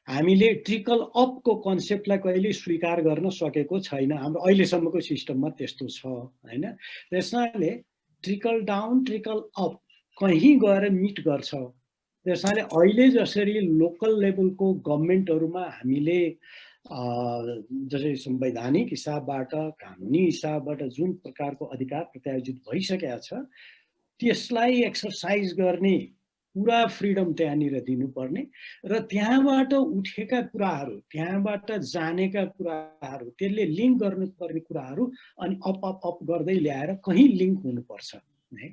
हामीले ट्रिकल अपको कन्सेप्टलाई कहिले स्वीकार गर्न सकेको छैन, हाम्रो अहिलेसम्मको सिस्टममा त्यस्तो छ होइन। त्यसैले ट्रिकल डाउन ट्रिकल अप कहीँ गएर मिट गर्छ। त्यसैले अहिले जसरी लोकल लेभलको गभर्मेन्टहरूमा हामीले जसरी संवैधानिक हिसाबबाट कानुनी हिसाबबाट जुन प्रकारको अधिकार प्रत्यायोजित भइसकेको छ त्यसलाई एक्सर्साइज गर्ने पुरा फ्रिडम त्यहाँनिर दिनुपर्ने र त्यहाँबाट उठेका कुराहरू, त्यहाँबाट जानेका कुराहरू, त्यसले लिङ्क गर्नुपर्ने कुराहरू अनि अप अप अप गर्दै ल्याएर कहीँ लिङ्क हुनुपर्छ है।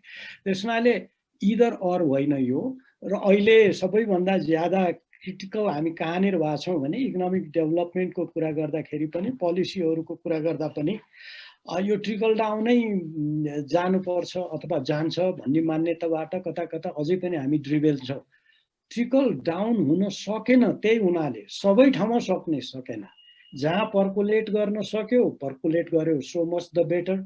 त्यसैले इदर अर होइन यो। र अहिले सबैभन्दा ज्यादा क्रिटिकल हामी कहाँनिर भएको छौँ भने इकोनोमिक डेभलपमेन्टको कुरा गर्दाखेरि पनि, पोलिसीहरूको कुरा गर्दा पनि यो ट्रिकल डाउनै जानुपर्छ अथवा जान्छ भन्ने मान्यताबाट कता कता अझै पनि हामी ड्रिबेल छौँ। ट्रिकल डाउन हुन सकेन, त्यही हुनाले सबै ठाउँमा सकेन। जहाँ पर्कुलेट गर्न सक्यो पर्कुलेट गर्यो, सो मच द बेटर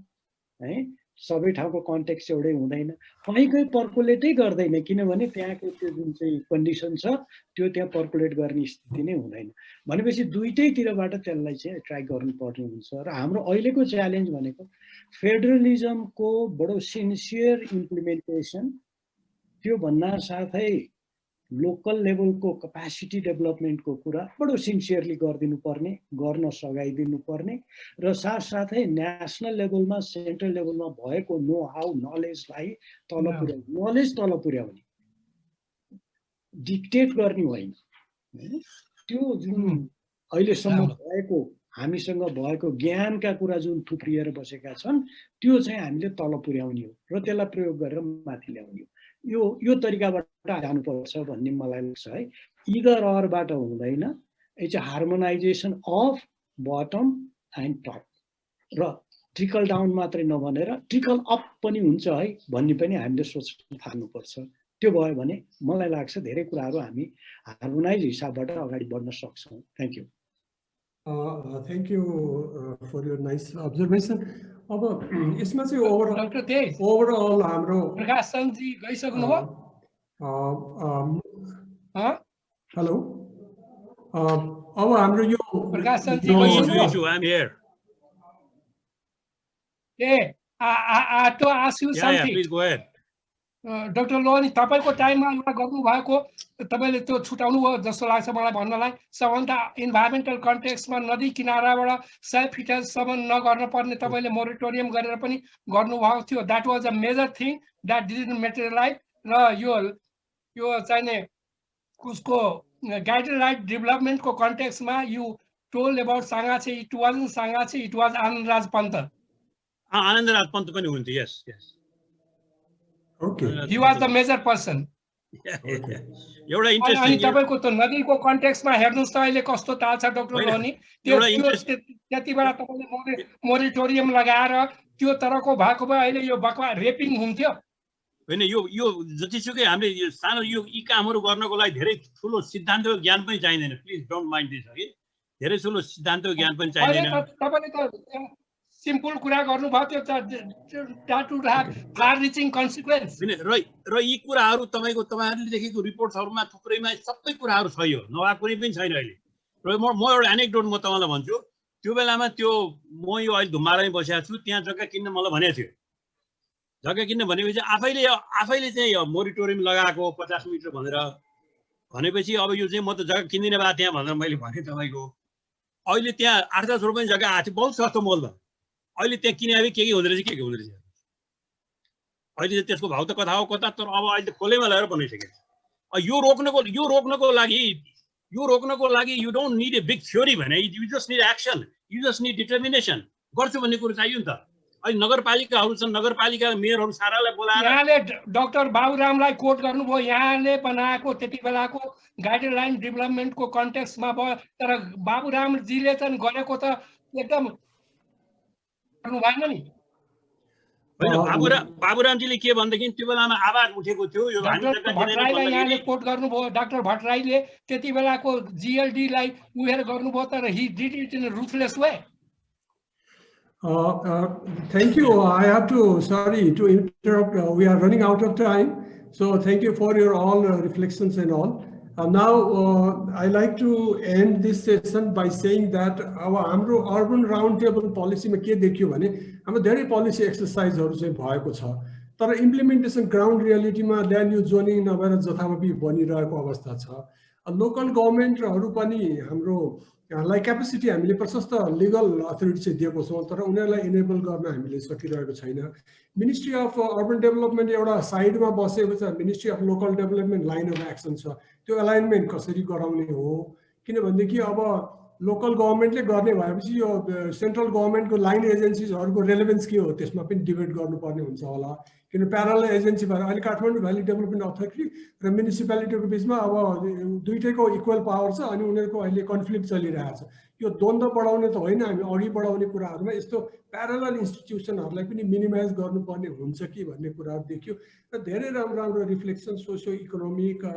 है। सबै ठाउँको कन्टेक्स्ट एउटै हुँदैन, कहीँ कहीँ पर्कुलेटै गर्दैन किनभने त्यहाँको त्यो जुन चाहिँ कन्डिसन छ त्यो त्यहाँ पर्कुलेट गर्ने स्थिति नै हुँदैन। भनेपछि दुईटैतिरबाट त्यसलाई चाहिँ ट्राई गर्नुपर्ने हुन्छ। र हाम्रो अहिलेको च्यालेन्ज भनेको फेडरलिजमको बडो सिन्सियर इम्प्लिमेन्टेसन, त्यो भन्दा साथै लोकल लेभलको क्यापासिटी डेभलपमेन्टको कुरा बडो सिन्सियरली गरिदिनु पर्ने, गर्न सघाइदिनु पर्ने र साथसाथै नेसनल लेभलमा सेन्ट्रल लेभलमा भएको नो हाउ नलेजलाई तल पुर्याउने, नलेज तल पुर्याउने, डिक्टेट गर्ने होइन। त्यो जुन अहिलेसम्म भएको हामीसँग भएको ज्ञानका कुरा जुन थुप्रिएर बसेका छन् त्यो चाहिँ हामीले तल पुर्याउने हो र त्यसलाई प्रयोग गरेर माथि ल्याउने हो। यो तरिकाबाट जानुपर्छ भन्ने मलाई लाग्छ है। इदर अरबाट हुँदैन, it's harmonization of bottom and top र ट्रिकल डाउन मात्रै नभनेर ट्रिकल अप पनि हुन्छ है भन्ने पनि हामीले सोच्न थाल्नुपर्छ। त्यो भयो भने मलाई लाग्छ धेरै कुराहरू हामी हार्मोनाइज हिसाबबाट अगाडि बढ्न सक्छौँ। Thank you. Thank you for your nice observation. अब यसमा चाहिँ ओभरअल हाम्रो प्रकाश चन्दजी गइसक्नु भयो? हेलो, अब हाम्रो यो प्रकाश चन्दजी to ask you something. Doctor Lohani, तपाईँको टाइममा एउटा गर्नुभएको, तपाईँले त्यो छुटाउनु भयो जस्तो लाग्छ मलाई भन्नलाई। सबभन्दा इन्भाइरोमेन्टल कन्टेक्स्टमा नदी किनाराबाट 100 फिटसम्म नगर्न पर्ने तपाईँले मोरिटोरियम गरेर पनि गर्नुभएको थियो। That was a major thing that didn't materialize. र यो चाहिने उसको गाइडेड राइट डेभलपमेन्टको कन्टेक्स्टमा you told about Sangachhe, it wasn't Sangachhe, it was Anandaraj Pant. Anandaraj Pant पनि हुन्थ्यो। Yes yes, Okay. He was the major person. एउटा इन्ट्रेस्टिङ तपाईको त नदीको कन्टेक्स्टमा हेर्नुस् त अहिले कस्तो ताल छ डाक्टर लोहानी। त्यो त्यतिबेला तपाईले मोरिटोरियम लगाएर त्यो तरको भएको भए अहिले यो बकवा रेपिङ हुन्थ्यो हैन। यो जतिसुकै हामीले यो सानो यी कामहरू गर्नको लागि धेरै ठुलो सिद्धान्तको ज्ञान पनि चाहिँदैन। प्लिज डोन्ट माइन्ड दिस है, धेरै ठुलो सिद्धान्तको ज्ञान पनि चाहिँदैन। तपाईले त सिम्पल कुरा गर्नुभयो, त्यो that would have far reaching consequence. र यी कुराहरू तपाईँहरूले देखेको रिपोर्ट्सहरूमा थुप्रैमा सबै कुराहरू छ, यो नभएको कुनै पनि छैन अहिले। र म एउटा एनेक्डोट म तपाईँलाई भन्छु। त्यो बेलामा म यो अहिले धुम्मारामै बसेको छु, त्यहाँ जग्गा किन्न मलाई भनेको थियो। जग्गा किन्न भनेपछि आफैले चाहिँ मोरिटोरियम लगाएको 50 मिटर भनेर भनेपछि अब यो चाहिँ म त जग्गा किन्दिनँ बा त्यहाँ भनेर मैले भने तपाईँको। अहिले त्यहाँ 8-10 रुपियाँ जग्गा आएको थियो, बहुत सस्तो मोलमा। अहिले त्यहाँ किने के हुँदो रहेछ, के हुँदो रहेछ अहिले त्यसको भाउ त कता हो कता, तर अब अहिले खोलेमा लगाएर बनाइसकेको छ। यो रोक्नको लागि you don't need a big theory भने, you just need action, you just need determination. गर्छु भन्ने कुरो चाहियो नि त। अहिले नगरपालिकाहरू छन्, नगरपालिका मेयरहरू सारालाई बोलाएर यहाँले डाक्टर बाबुरामलाई कोट गर्नुभयो, यहाँले बनाएको त्यति बेलाको गाइडेड लाइन डेभलपमेन्टको कन्टेक्स्टमा भयो, तर बाबुरामजीले चाहिँ गरेको त एकदम भएन नि। बाबुरामजीले के भनेदेखि त्यो बेलामा आवाज उठेको थियो यो डाक्टर भट्टराईलाई यहाँले कोट गर्नुभयो डाक्टर भट्टराईले त्यति बेलाको जिएलडीलाई उहेर गर्नुभयो तर he did it in a ruthless way Thank you. I have to, sorry to interrupt. We are running out of time. So thank you for your all reflections and all. Now, I like to end this session by saying that our urban roundtable policy में के देखियो भने हाम्रो धेरै policy exerciseहरू चाहिँ भएको छ तर implementation ground reality मा land use zoning नभएर जथाभावी बनिरहेको अवस्था छ लोकल गभर्नमेन्टहरू पनि हाम्रो लाई क्यापेसिटी हामीले प्रशस्त लिगल अथोरिटी चाहिँ दिएको छौँ तर उनीहरूलाई इनेबल गर्न हामीले सकिरहेको छैन मिनिस्ट्री अफ अर्बन डेभलपमेन्ट एउटा साइडमा बसेको छ ministry of local development line of action छ त्यो अलाइनमेन्ट कसरी गराउने हो किनभनेदेखि अब लोकल गभर्नमेन्टले गर्ने भएपछि यो सेन्ट्रल गभर्नमेन्टको लाइन एजेन्सिजहरूको रेलेभेन्स के हो त्यसमा पनि डिबेट गर्नुपर्ने हुन्छ होला किन प्यारल एजेन्सी भएर अहिले काठमाडौँ भ्याली डेभलपमेन्ट अथोरिटी र म्युनिसिपालिटीको बिचमा अब दुईटैको इक्वल पावर छ अनि उनीहरूको अहिले कन्फ्लिक्ट चलिरहेको छ यो द्वन्द्व बढाउने त होइन हामी अघि बढाउने कुराहरूमा यस्तो प्यारल इन्स्टिट्युसनहरूलाई पनि मिनिमाइज गर्नुपर्ने हुन्छ कि भन्ने कुराहरू देखियो र धेरै राम्रो राम्रो रिफ्लेक्सन सोसियो इकोनोमिक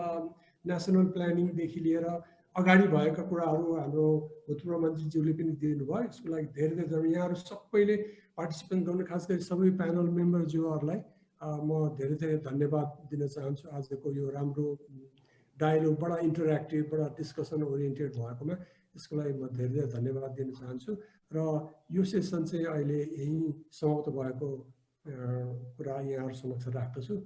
नेसनल प्लानिङदेखि लिएर अगाडि भएका कुराहरू हाम्रो भूतपूर्व मन्त्रीज्यूले पनि दिनुभयो यसको लागि धेरै धेरै यहाँहरू सबैले पार्टिसिपेट गर्नु खास गरी सबै प्यानल मेम्बरज्यूहरूलाई म धेरै धेरै धन्यवाद दिन चाहन्छु आजको यो राम्रो डायलोग बडा इन्टरेक्टिभ बडा डिस्कसन ओरिएन्टेड भएकोमा यसको लागि म धेरै धेरै धन्यवाद दिन चाहन्छु र यो सेसन चाहिँ अहिले यही समाप्त भएको कुरा यहाँहरू समक्ष राख्दछु